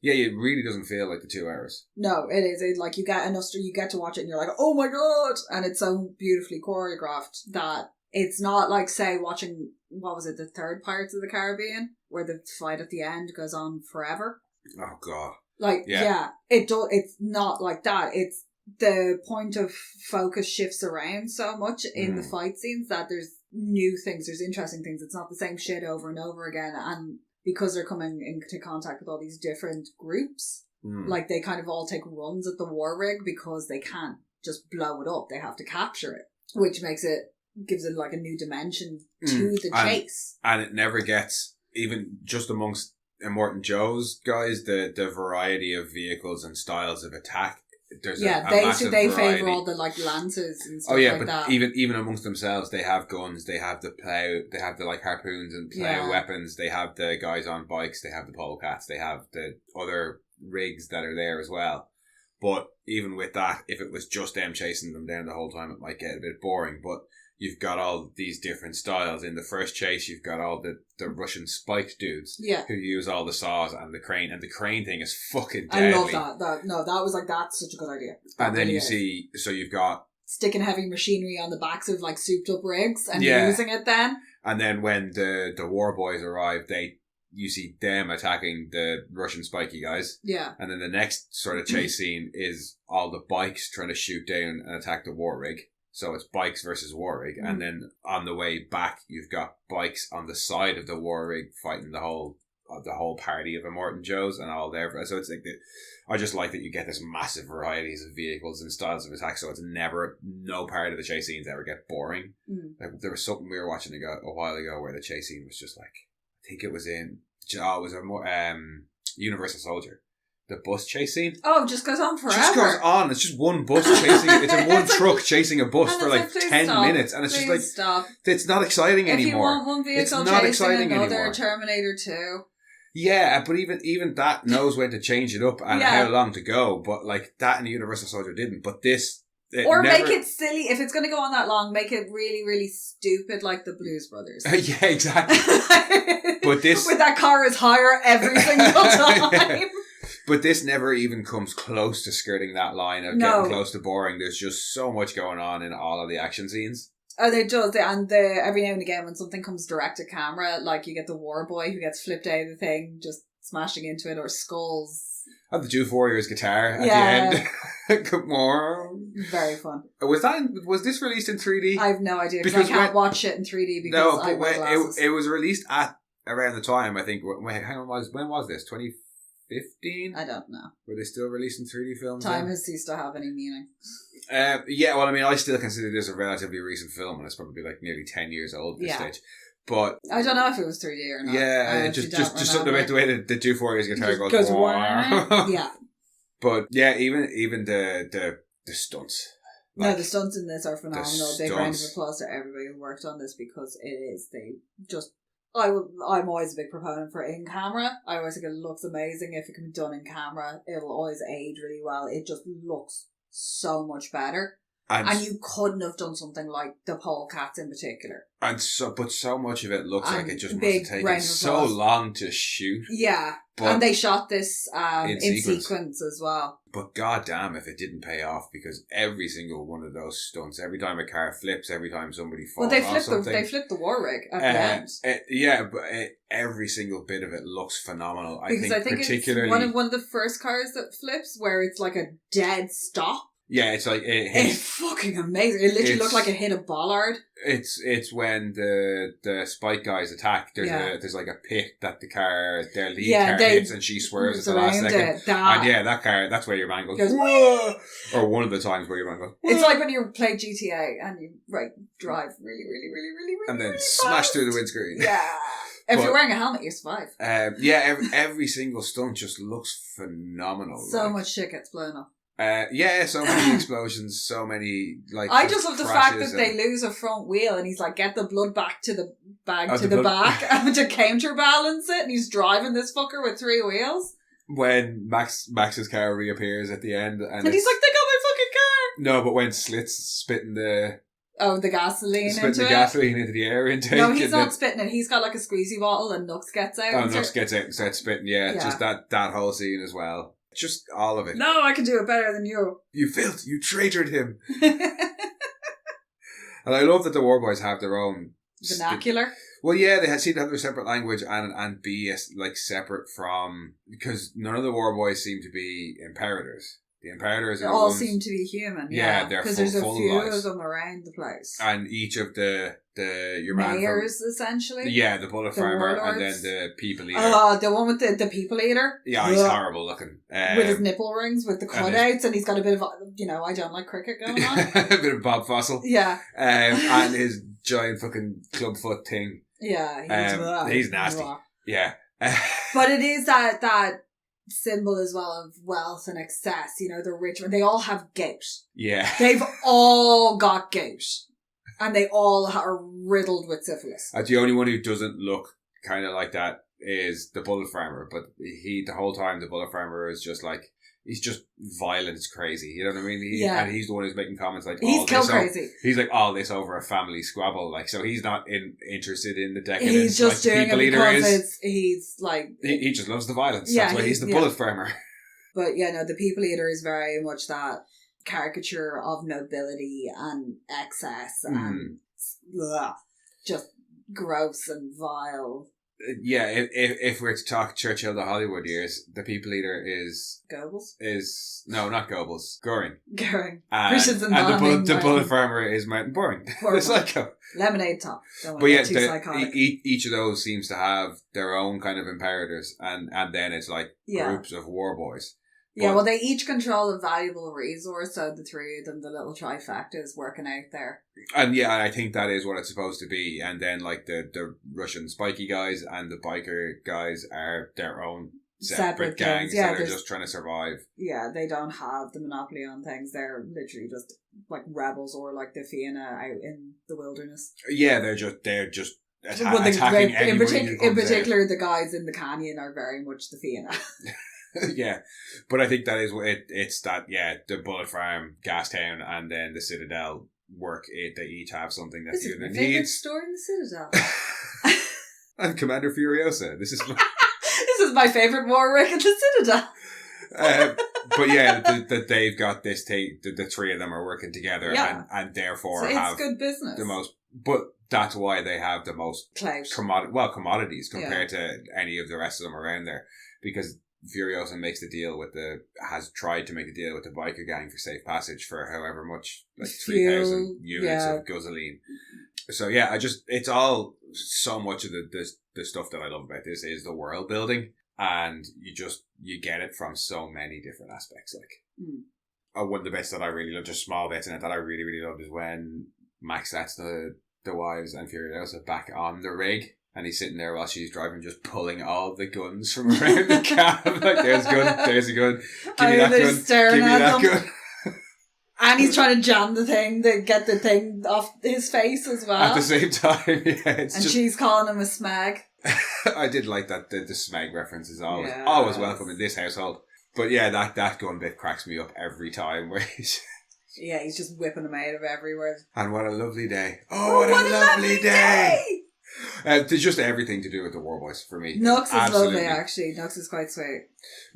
Speaker 1: Yeah, it really doesn't feel like the 2 hours. No,
Speaker 2: it is. Like you get you get to watch it, and you're like, oh my god, and it's so beautifully choreographed that. It's not like, say, watching, what was it, the third Pirates of the Caribbean, where the fight at the end goes on forever.
Speaker 1: Oh, God.
Speaker 2: Like, it's not like that. It's the point of focus shifts around so much in the fight scenes that there's new things, there's interesting things. It's not the same shit over and over again. And because they're coming into contact with all these different groups, like they kind of all take runs at the war rig because they can't just blow it up. They have to capture it, which gives it like a new dimension to the chase. And
Speaker 1: it never gets, even just amongst Immortan Joe's guys, the variety of vehicles and styles of attack. There's
Speaker 2: they favour all the like lances and stuff like that.
Speaker 1: But even amongst themselves, they have guns, they have the plow, they have the like harpoons and plow weapons, they have the guys on bikes, they have the polecats, they have the other rigs that are there as well. But even with that, if it was just them chasing them down the whole time, it might get a bit boring. But you've got all these different styles. In the first chase, you've got all the Russian spiked dudes who use all the saws and the crane. And the crane thing is fucking deadly.
Speaker 2: I love that. That was like, that's such a good idea.
Speaker 1: And then so you've got...
Speaker 2: sticking heavy machinery on the backs of like souped up rigs and using it then.
Speaker 1: And then when the war boys arrive, you see them attacking the Russian spiky guys.
Speaker 2: Yeah.
Speaker 1: And then the next sort of chase scene is all the bikes trying to shoot down and attack the war rig. So it's bikes versus war rig. And then on the way back, you've got bikes on the side of the war rig fighting the whole party of Immortan Joes and all there. So it's like I just like that you get this massive varieties of vehicles and styles of attack. So it's no part of the chase scenes ever get boring. Like, there was something we were watching a while ago where the chase scene was just like, I think it was it was a more Universal Soldier. The bus chase scene.
Speaker 2: Oh, it just goes on forever.
Speaker 1: It just goes on. It's just one bus chasing. It's in one truck chasing a bus for like 10 minutes, and it's just like it's not exciting anymore.
Speaker 2: If you want one vehicle chasing another, Terminator 2.
Speaker 1: Yeah, but even that knows when to change it up and how long to go. But like that in the Universal Soldier didn't. But this,
Speaker 2: make it silly. If it's going to go on that long, make it really, really stupid, like the Blues Brothers.
Speaker 1: Yeah, exactly. But this,
Speaker 2: with that car is higher every single time.
Speaker 1: Yeah. But this never even comes close to skirting that line of getting close to boring. There's just so much going on in all of the action scenes.
Speaker 2: Oh, they does. And every now and again when something comes direct to camera, like you get the war boy who gets flipped out of the thing, just smashing into it, or skulls.
Speaker 1: And the Juice Warriors guitar at the end. Come on.
Speaker 2: Very fun.
Speaker 1: Was this released in 3D?
Speaker 2: I have no idea, because I can't watch it in 3D because I wear glasses.
Speaker 1: It was released at around the time, I think. Wait, hang on, when was this? 2015?
Speaker 2: I don't know.
Speaker 1: Were they still releasing 3D films?
Speaker 2: Time has ceased to have any meaning.
Speaker 1: Yeah, well, I mean, I still consider this a relatively recent film, and it's probably like nearly 10 years old at this stage. But
Speaker 2: I don't know if it was 3D or not.
Speaker 1: Yeah, just something about the way that the Juice Warriors guitar goes.
Speaker 2: Yeah.
Speaker 1: But yeah, even the stunts.
Speaker 2: Like, no, the stunts in this are phenomenal. Big round of applause to everybody who worked on this, because it is. I'm always a big proponent for in camera. I always think it looks amazing if it can be done in camera. It'll always age really well. It just looks so much better. And you couldn't have done something like the polecats in particular. But so
Speaker 1: much of it looks like it just must have taken so long to shoot.
Speaker 2: Yeah. And they shot this in sequence as well.
Speaker 1: But goddamn if it didn't pay off, because every single one of those stunts, every time a car flips, every time somebody falls
Speaker 2: they flipped the war rig at the end.
Speaker 1: Yeah, but every single bit of it looks phenomenal.
Speaker 2: Because I think
Speaker 1: particularly
Speaker 2: it's one of the first cars that flips where it's like a dead stop.
Speaker 1: Yeah, it's like
Speaker 2: it's fucking amazing. It literally looked like it hit a bollard.
Speaker 1: It's when the Spike guys attack. There's like a pit that their lead car hits, and she swerves at the last second. That car. That's where your man goes. Whoa! Or one of the times where your man goes.
Speaker 2: Whoa! It's like when you play GTA and you drive really, really, really, really, really,
Speaker 1: and then
Speaker 2: really
Speaker 1: smash
Speaker 2: fast.
Speaker 1: through the windscreen.
Speaker 2: Yeah. If you're wearing a helmet, you survive.
Speaker 1: Every single stunt just looks phenomenal.
Speaker 2: So much shit gets blown up.
Speaker 1: So many explosions, so many
Speaker 2: I just love the fact that they lose a front wheel, and he's like, get the blood back to the back and to counterbalance it, and he's driving this fucker with 3 wheels.
Speaker 1: When Max's car reappears at the end, and
Speaker 2: he's like, they got my fucking car.
Speaker 1: No, but when Slit's spitting the
Speaker 2: gasoline
Speaker 1: gasoline into the air intake.
Speaker 2: No, he's not spitting it. He's got like a squeezy bottle, and Nux gets out.
Speaker 1: Oh, Nux gets out and starts spitting. Yeah, just that whole scene as well. Just all of it.
Speaker 2: No, I can do it better than you.
Speaker 1: You filth. You traitor'd him. And I love that the War Boys have their own
Speaker 2: vernacular.
Speaker 1: Well, yeah, they seem to have their separate language and be separate from, because none of the War Boys seem to be imperators. The Imperators
Speaker 2: all seem to be human.
Speaker 1: Yeah, they're
Speaker 2: because there's a few
Speaker 1: lives.
Speaker 2: of them around the place,
Speaker 1: and each of your
Speaker 2: mayors essentially.
Speaker 1: Yeah, the Bullet Farmer, and then the People Eater.
Speaker 2: Oh, the one with the People Eater.
Speaker 1: Yeah, he's horrible looking
Speaker 2: with his nipple rings, with the cutouts, and he's got a bit of I don't like cricket going on.
Speaker 1: A bit of Bob Fossil.
Speaker 2: Yeah,
Speaker 1: and his giant fucking clubfoot thing.
Speaker 2: Yeah,
Speaker 1: he's nasty. Yeah,
Speaker 2: but it is that symbol as well of wealth and excess. The rich, they all have gout.
Speaker 1: Yeah,
Speaker 2: they've all got gout, and they all are riddled with syphilis.
Speaker 1: The only one who doesn't look kind of like that is the Bullet Farmer, but the whole time the Bullet Farmer is just like, he's just violence crazy. You know what I mean? And he's the one who's making comments like,
Speaker 2: he's kill crazy.
Speaker 1: He's like, all this over a family squabble. Like, so he's not interested in the decadence.
Speaker 2: He's just doing it because he's like...
Speaker 1: He just loves the violence. That's why he's the Bullet Farmer.
Speaker 2: But the People Eater is very much that caricature of nobility and excess and just gross and vile.
Speaker 1: Yeah, if we're to talk Churchill the Hollywood years, the People Eater is...
Speaker 2: Goebbels?
Speaker 1: No, not Goebbels. Goring.
Speaker 2: And
Speaker 1: the Bullet Farmer is Martin Boring. The Psycho.
Speaker 2: Lemonade Top.
Speaker 1: But each of those seems to have their own kind of imperators, and then it's like groups of war boys.
Speaker 2: Well, they each control a valuable resource, so the 3 of them, the little trifecta, is working out there.
Speaker 1: And I think that is what it's supposed to be. And then, like, the Russian spiky guys and the biker guys are their own separate gangs that are just trying to survive.
Speaker 2: Yeah, they don't have the monopoly on things. They're literally just, like, rebels, or like the Fianna out in the wilderness.
Speaker 1: Yeah, they're just attacking anybody who
Speaker 2: in
Speaker 1: comes
Speaker 2: particular, the guys in the canyon are very much the Fianna.
Speaker 1: Yeah, but I think that is what it's that, the Bullet Farm, Gastown, and then the Citadel work. They each have something that
Speaker 2: This
Speaker 1: the
Speaker 2: is
Speaker 1: other
Speaker 2: my favourite
Speaker 1: needs.
Speaker 2: store in the Citadel.
Speaker 1: I'm Commander Furiosa. This is
Speaker 2: This is my favourite Warwick in the Citadel.
Speaker 1: but yeah, that they've got this the three of them are working together, and therefore
Speaker 2: so
Speaker 1: have
Speaker 2: it's good business.
Speaker 1: the most. But that's why they have the most
Speaker 2: clout.
Speaker 1: Commodities compared to any of the rest of them around there, because Furiosa has tried to make a deal with the biker gang for safe passage for however much, like 3,000 units of gasoline. So yeah, it's all so much of the stuff that I love about this is the world building, and you get it from so many different aspects. Like, one of the bits that I really love, just small bits in it that I really, really loved, is when Max sets the wives and Furiosa back on the rig, and he's sitting there while she's driving, just pulling all the guns from around the cab. Like, there's a gun, there's a gun. Give me that gun. Give me that gun.
Speaker 2: And he's trying to jam the thing to get the thing off his face as well.
Speaker 1: At the same time, yeah.
Speaker 2: She's calling him a smeg.
Speaker 1: I did like that. The smeg reference is always welcome in this household. But yeah, that gun bit cracks me up every time. Where he's
Speaker 2: just whipping them out of everywhere.
Speaker 1: And what a lovely day. Oh, what a lovely day. There's just everything to do with the War Boys for me.
Speaker 2: Nux is lovely, actually. Nux is quite sweet.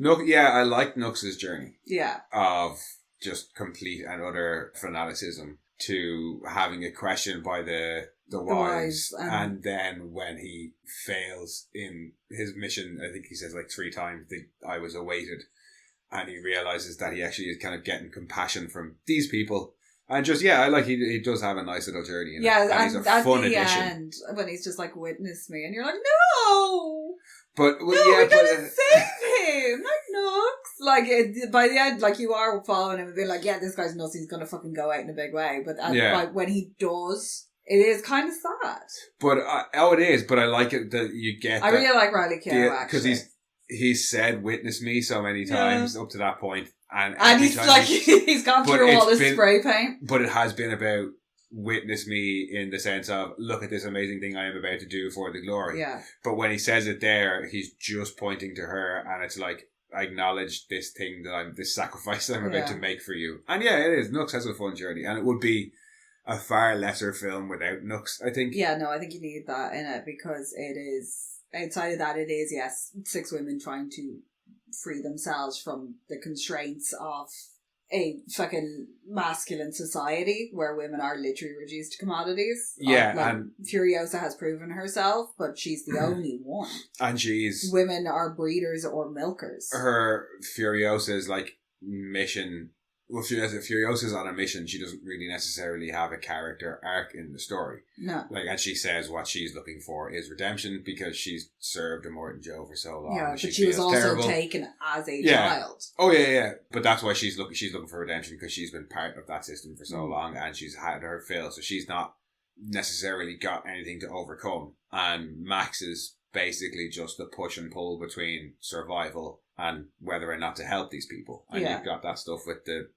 Speaker 1: I like Nux's journey.
Speaker 2: Yeah.
Speaker 1: Of just complete and utter fanaticism to having a question by the wives, and then when he fails in his mission, I think he says like 3 times that I was awaited, and he realizes that he actually is kind of getting compassion from these people. And just, I like he does have a nice little journey in it. And he's a fun addition. End,
Speaker 2: when he's just like, witness me, and you're like, no!
Speaker 1: But,
Speaker 2: we gotta save him! Like, Nux! Like, by the end, like, you are following him and being like, this guy's nuts, he's gonna fucking go out in a big way. But like, when he does, it is kind of sad.
Speaker 1: But, it is, but I like it that you get
Speaker 2: I really like Riley Keough, actually.
Speaker 1: Because he's said, witness me so many times up to that point.
Speaker 2: And he's like, he's gone through all this spray paint.
Speaker 1: But it has been about witness me in the sense of, look at this amazing thing I am about to do for the glory.
Speaker 2: Yeah.
Speaker 1: But when he says it there, he's just pointing to her, and it's like, I acknowledge this thing this sacrifice that I'm about to make for you. And it is. Nux has a fun journey, and it would be a far lesser film without Nux, I think.
Speaker 2: Yeah, no, I think you need that in it, because it is, outside of that, it is, 6 women trying to free themselves from the constraints of a fucking masculine society where women are literally reduced to commodities. And Furiosa has proven herself, but she's the only one.
Speaker 1: And
Speaker 2: women are breeders or milkers.
Speaker 1: Her Furiosa's like mission. Well, Furiosa's on a mission. She doesn't really necessarily have a character arc in the story.
Speaker 2: No.
Speaker 1: Like, and she says what she's looking for is redemption, because she's served a Morton Joe for so long.
Speaker 2: Yeah, but she was also terrible. Taken as a child.
Speaker 1: Oh, yeah. But that's why she's looking for redemption, because she's been part of that system for so long, and she's had her fill, so she's not necessarily got anything to overcome. And Max is basically just the push and pull between survival and whether or not to help these people. And you've got that stuff with the,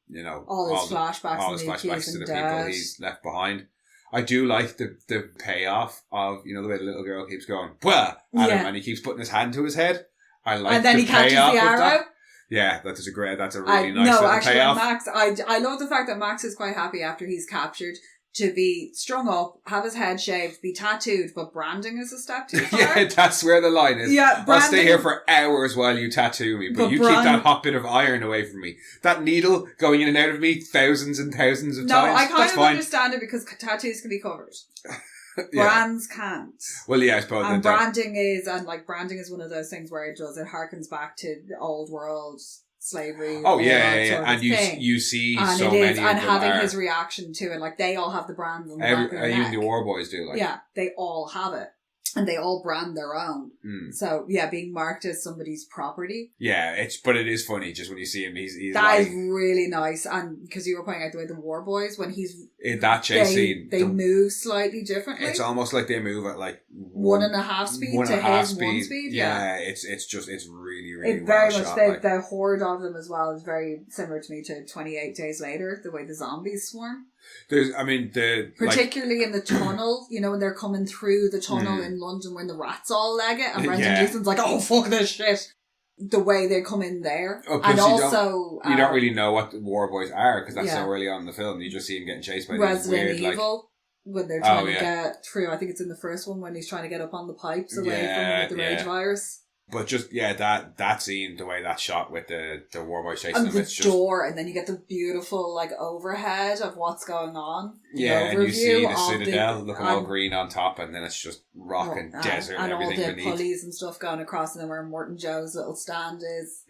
Speaker 2: all his flashbacks
Speaker 1: to the people he's left behind. I do like the payoff of, the way the little girl keeps going, "Wah!" at him, and he keeps putting his hand to his head. I like, and then he catches the arrow. Yeah, that's a really nice little payoff.
Speaker 2: Max, I love the fact that Max is quite happy after he's captured to be strung up, have his head shaved, be tattooed, but branding is a step too far.
Speaker 1: Yeah, that's where the line is.
Speaker 2: Yeah,
Speaker 1: I'll stay here for hours while you tattoo me, but you keep that hot bit of iron away from me. That needle going in and out of me thousands and thousands of times.
Speaker 2: No, I kind of understand it, because tattoos can be covered. Brands can't.
Speaker 1: Well, yeah, I suppose.
Speaker 2: And branding is one of those things where it harkens back to the old world slavery.
Speaker 1: Oh yeah. And you see and so many of them
Speaker 2: and having his reaction to it, like they all have the brand on the back of their neck.
Speaker 1: Even the War Boys do, like.
Speaker 2: Yeah, they all have it. And they all brand their own. So, being marked as somebody's property.
Speaker 1: Yeah, but it is funny just when you see him. He's
Speaker 2: that is really nice. And because you were pointing out the way the War Boys, when he's
Speaker 1: in that chase scene,
Speaker 2: they move slightly differently.
Speaker 1: It's almost like they move at like
Speaker 2: 1.5 speed to his 1 speed.
Speaker 1: Yeah, it's really, really
Speaker 2: it very
Speaker 1: well
Speaker 2: much
Speaker 1: shot,
Speaker 2: the horde of them as well is very similar to me to 28 Days Later, the way the zombies swarm. Particularly in the tunnel, you know, when they're coming through the tunnel in London when the rats all leg it and Brendan Gleeson's like, oh, fuck this shit. The way they come in there.
Speaker 1: Oh,
Speaker 2: and
Speaker 1: also... You don't really know what the War Boys are because that's so early on in the film. You just see him getting chased by these weird,
Speaker 2: Evil, when they're trying to get through. I think it's in the first one when he's trying to get up on the pipes away from the rage virus.
Speaker 1: But just, that scene, the way that's shot with the War Boys chasing them,
Speaker 2: it's door, and then you get the beautiful, like, overhead of what's going on.
Speaker 1: Yeah, and you see the Citadel looking all green on top, and then it's just rock and desert and everything beneath.
Speaker 2: And all the pulleys and stuff going across, and then where Morton Joe's little stand is.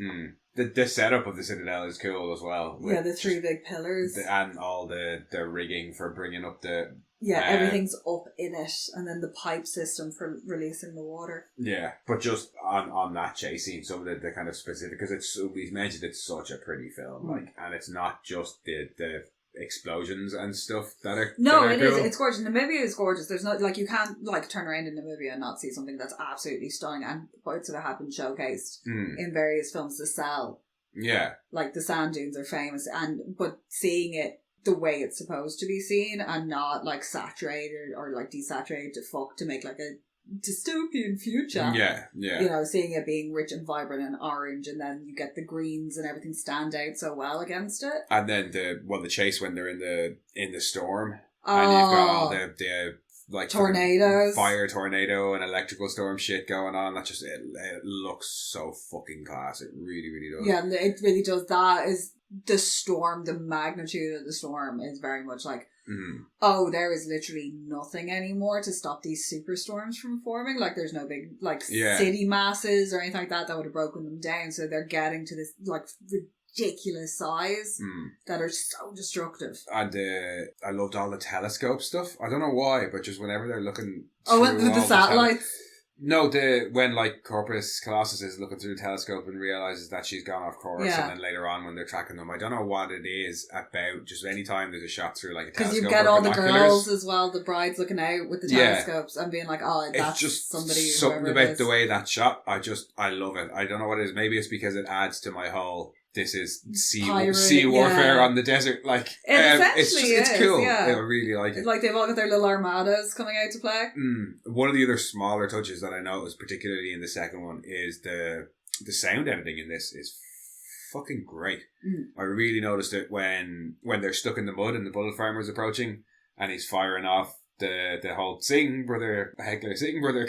Speaker 1: The setup of the Citadel is cool as well.
Speaker 2: Yeah, the three big pillars.
Speaker 1: And all the rigging for bringing up the...
Speaker 2: Yeah, everything's up in it, and then the pipe system for releasing the water.
Speaker 1: Yeah, but just on that chase scene, some of the kind of specific, because we mentioned it's such a pretty film, like, and it's not just the explosions and stuff that are
Speaker 2: it is. It's gorgeous. Namibia is gorgeous. There's no, like, you can't, like, turn around in Namibia and not see something that's absolutely stunning, and parts of it have been showcased in various films to sell.
Speaker 1: Yeah,
Speaker 2: like the sand dunes are famous, but seeing it the way it's supposed to be seen and not like saturated or like desaturated to make like a dystopian future.
Speaker 1: Yeah.
Speaker 2: You know, seeing it being rich and vibrant and orange, and then you get the greens and everything stand out so well against it. And then
Speaker 1: the chase when they're in the storm, and you've got all the like
Speaker 2: tornadoes,
Speaker 1: fire tornado and electrical storm shit going on. That just it looks so fucking class. It really, really does.
Speaker 2: Yeah, it really does. That is the storm. The magnitude of the storm is very much like, there is literally nothing anymore to stop these superstorms from forming. Like, there's no big city masses or anything like that would have broken them down. So they're getting to this like ridiculous size that are so destructive.
Speaker 1: And I loved all the telescope stuff. I don't know why, but just whenever they're looking
Speaker 2: with the satellites.
Speaker 1: When like Corpus Colossus is looking through the telescope and realizes that she's gone off course, and then later on when they're tracking them, I don't know what it is about. Just any time there's a shot through like a telescope, because you get all the girls
Speaker 2: as well, the brides looking out with the telescopes and being like, "Oh, that's
Speaker 1: just
Speaker 2: somebody."
Speaker 1: Something about the way that's shot. I love it. I don't know what it is. Maybe it's because it adds to my whole. This is sea warfare on the desert. Like, it's cool.
Speaker 2: Yeah.
Speaker 1: I really like it.
Speaker 2: Like, they've all got their little armadas coming out to play.
Speaker 1: One of the other smaller touches that I noticed, particularly in the second one, is the sound editing in this is fucking great. I really noticed it when they're stuck in the mud and the bullet farmer's approaching and he's firing off the whole sing brother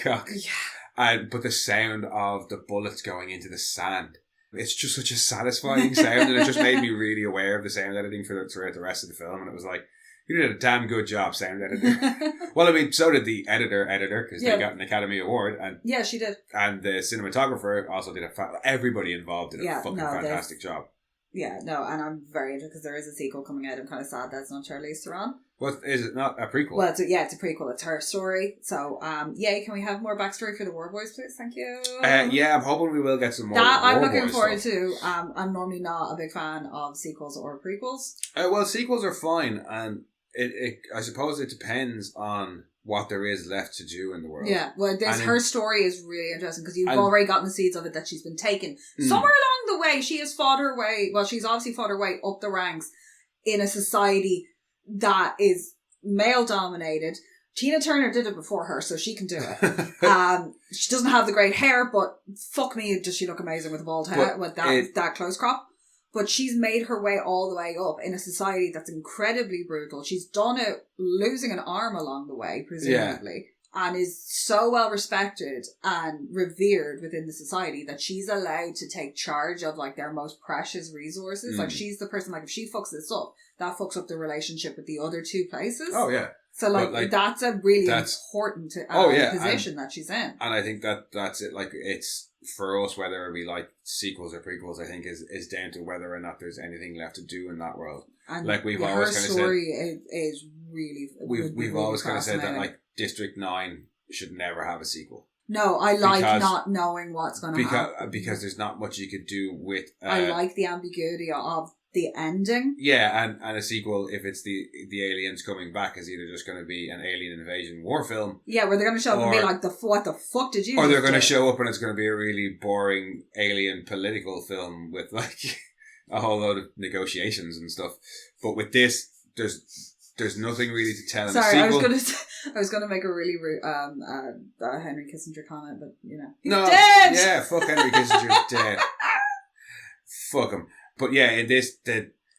Speaker 1: cock. Yeah. But the sound of the bullets going into the sand. It's just such a satisfying sound, and it just made me really aware of the sound editing throughout the rest of the film, and it was like, you did a damn good job, sound editor. Well, I mean, so did the editor, because they got an Academy Award. And
Speaker 2: yeah, she did.
Speaker 1: And the cinematographer also did everybody involved did a fucking fantastic job.
Speaker 2: Yeah, no, and I'm very interested because there is a sequel coming out. I'm kind of sad that's not Charlize Theron.
Speaker 1: What, is it not a prequel?
Speaker 2: Well, it's a prequel. It's her story. So, can we have more backstory for the War Boys, please? Thank you.
Speaker 1: I'm hoping we will get some more.
Speaker 2: I'm looking forward to. I'm normally not a big fan of sequels or prequels.
Speaker 1: Well, sequels are fine, and I suppose it depends on what there is left to do in the world.
Speaker 2: Yeah, well, her story is really interesting because you've already gotten the seeds of it that she's been taken. Somewhere along the way, she has fought her way, she's obviously fought her way up the ranks in a society that is male-dominated. Tina Turner did it before her, so she can do it. She doesn't have the great hair, but fuck me, does she look amazing with bald hair, with that close crop. But she's made her way all the way up in a society that's incredibly brutal. She's done it losing an arm along the way, presumably, and is so well respected and revered within the society that she's allowed to take charge of like their most precious resources. Like, she's the person, like, if she fucks this up, that fucks up the relationship with the other two places.
Speaker 1: Oh, yeah.
Speaker 2: So, that's a really important position that she's in.
Speaker 1: And I think that's it. Like, it's, for us, whether it be like sequels or prequels, I think is down to whether or not there's anything left to do in that world. And like we've always kind of said, her story
Speaker 2: is really.
Speaker 1: We've always kind of said that like District 9 should never have a sequel.
Speaker 2: No, I like not knowing what's going to happen
Speaker 1: because there's not much you could do with.
Speaker 2: I like the ambiguity of the ending.
Speaker 1: Yeah, and a sequel, if it's the aliens coming back, is either just going to be an alien invasion war film.
Speaker 2: Yeah, where they're going to show up and be like, what the fuck did you
Speaker 1: Or they're going to show up and it's going to be a really boring alien political film with like a whole load of negotiations and stuff. But with this, there's There's nothing really to tell in
Speaker 2: Sorry,
Speaker 1: the sequel.
Speaker 2: I was gonna make a really rude Henry Kissinger comment, but you know, he's
Speaker 1: No,
Speaker 2: dead.
Speaker 1: yeah, fuck Henry Kissinger's dead. Fuck him. But yeah, in this,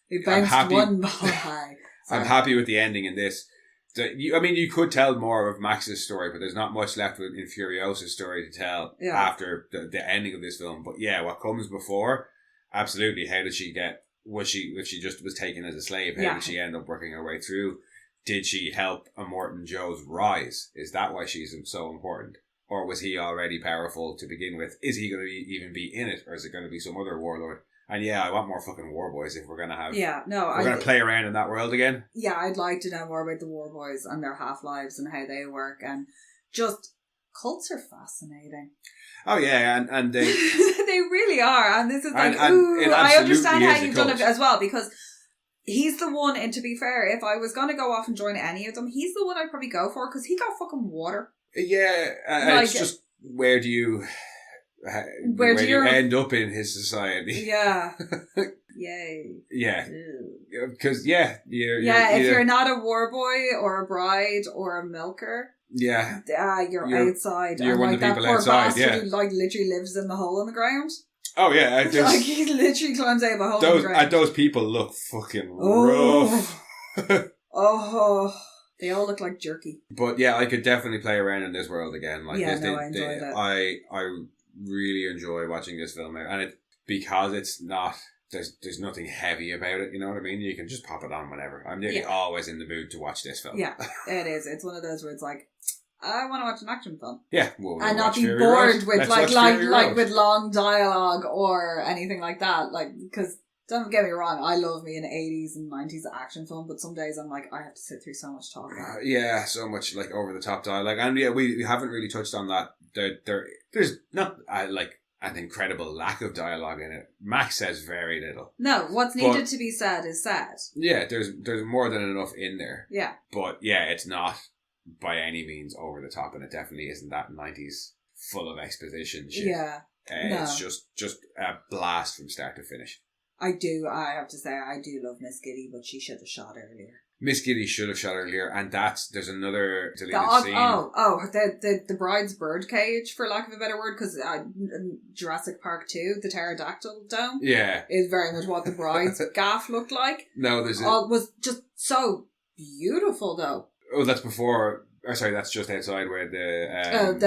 Speaker 2: He bounced one ball high.
Speaker 1: I'm happy with the ending in this. You could tell more of Max's story, but there's not much left in Furiosa's story to tell after the ending of this film. But yeah, what comes before, absolutely. How did she get? Was she just was taken as a slave? How did she end up working her way through? Did she help Immortan Joe's rise? Is that why she's so important? Or was he already powerful to begin with? Is he going to even be in it, or is it going to be some other warlord? And yeah, I want more fucking war boys if we're going to have...
Speaker 2: Yeah, no,
Speaker 1: we're going to play around in that world again.
Speaker 2: Yeah, I'd like to know more about the war boys and their half-lives and how they work. And just, cults are fascinating.
Speaker 1: Oh yeah, and they...
Speaker 2: they really are. And this is like,
Speaker 1: and
Speaker 2: I understand how you've done
Speaker 1: it
Speaker 2: as well, because he's the one, and to be fair, if I was going to go off and join any of them, he's the one I'd probably go for, because he got fucking water.
Speaker 1: Yeah, it's just, where do you end up in his society?
Speaker 2: Yeah. Yay.
Speaker 1: Yeah. Because, if
Speaker 2: you're not a war boy or a bride or a milker,
Speaker 1: you're
Speaker 2: outside.
Speaker 1: You're
Speaker 2: and
Speaker 1: one of the people outside,
Speaker 2: who literally lives in the hole in the ground.
Speaker 1: Oh, yeah.
Speaker 2: He literally climbs out of a hole in the ground.
Speaker 1: And those people look fucking rough.
Speaker 2: They all look like jerky.
Speaker 1: But yeah, I could definitely play around in this world again.
Speaker 2: I enjoyed it.
Speaker 1: I really enjoy watching this film, and because it's not, there's nothing heavy about it. You know what I mean? You can just pop it on whenever. I'm nearly always in the mood to watch this film.
Speaker 2: Yeah, it is. It's one of those where it's like, I want to watch an action film.
Speaker 1: Yeah,
Speaker 2: and not be bored with with long dialogue or anything like that. Like, because don't get me wrong, I love me an 80s and 90s action film, but some days I'm like, I have to sit through so much talking.
Speaker 1: So much like over the top dialogue, and we haven't really touched on that. There's not an incredible lack of dialogue in it. Max says very little.
Speaker 2: No, what's needed to be said is said.
Speaker 1: Yeah, there's more than enough in there.
Speaker 2: Yeah.
Speaker 1: But yeah, it's not by any means over the top, and it definitely isn't that 90s full of exposition shit. Yeah. It's just a blast from start to finish.
Speaker 2: I have to say, I do love Miss Giddy, but she should have shot earlier.
Speaker 1: Miss Giddy should have shot earlier, and there's another deleted scene.
Speaker 2: The bride's birdcage, for lack of a better word, because Jurassic Park 2, the pterodactyl dome, is very much what the bride's gaff looked like.
Speaker 1: No,
Speaker 2: was just so beautiful, though.
Speaker 1: Oh, that's before. Sorry, that's just outside where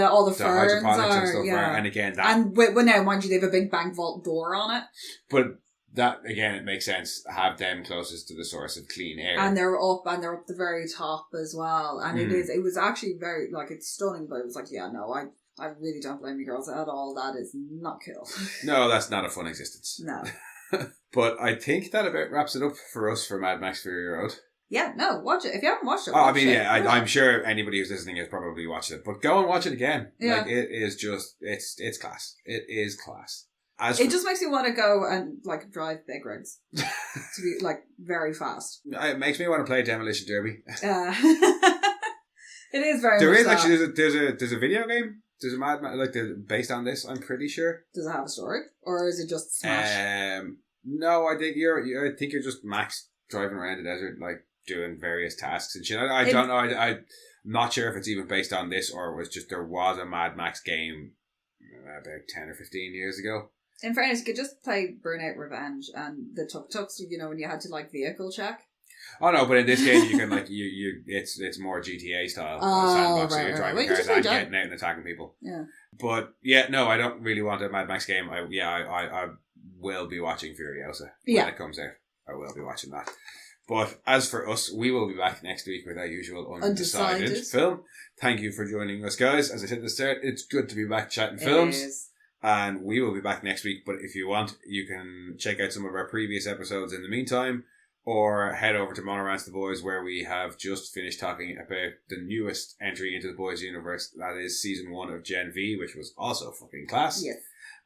Speaker 2: all the ferns
Speaker 1: hydroponics
Speaker 2: are,
Speaker 1: and stuff are, and again
Speaker 2: now, mind you, they have a big bank vault door on it.
Speaker 1: But that again, it makes sense to have them closest to the source of clean air,
Speaker 2: and they're up the very top as well. And it was actually very it's stunning, but it was like, I really don't blame you girls at all. That is not cool.
Speaker 1: No, that's not a fun existence.
Speaker 2: No.
Speaker 1: But I think that about wraps it up for us for Mad Max Fury Road.
Speaker 2: Yeah, no, watch it. If you haven't watched it, watch it.
Speaker 1: I'm sure anybody who's listening has probably watched it. But go and watch it again.
Speaker 2: Yeah.
Speaker 1: It is just, it's class. It is class.
Speaker 2: It just makes me want to go and drive big rigs to be very fast.
Speaker 1: It makes me want to play Demolition Derby.
Speaker 2: It is very.
Speaker 1: There
Speaker 2: much
Speaker 1: is actually there's a video game. There's a Mad based on this. I'm pretty sure.
Speaker 2: Does it have a story, or is it just Smash?
Speaker 1: No, I think you're just Max driving around the desert doing various tasks and shit. I don't know. I'm not sure if it's even based on this or it was just there was a Mad Max game about 10 or 15 years ago.
Speaker 2: In fairness, you could just play Burnout Revenge and the tuk-tuks, when you had to vehicle check.
Speaker 1: Oh no, but in this game you can it's more GTA style sandbox, so you're driving cars and getting out and attacking people.
Speaker 2: Yeah.
Speaker 1: But yeah, no, I don't really want a Mad Max game. I will be watching Furiosa when it comes out. I will be watching that. But as for us, we will be back next week with our usual undecided film. Thank you for joining us, guys. As I said at the start, it's good to be back chatting films. It is. And we will be back next week. But if you want, you can check out some of our previous episodes in the meantime, or head over to Monorants The Boys, where we have just finished talking about the newest entry into the Boys universe. That is season 1 of Gen V, which was also fucking class.
Speaker 2: Yes.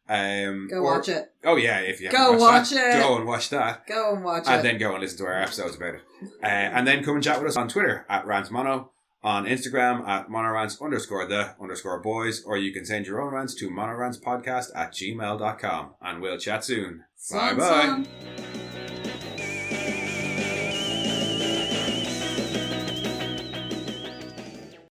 Speaker 2: Go watch it.
Speaker 1: Oh yeah, if you
Speaker 2: haven't watched that,
Speaker 1: go and watch that.
Speaker 2: Go and watch it.
Speaker 1: And then go and listen to our episodes about it. And then come and chat with us on Twitter @RantsMono, on Instagram @monorants_the_boys, or you can send your own rants to monorantspodcast@gmail.com. And we'll chat soon. Bye bye.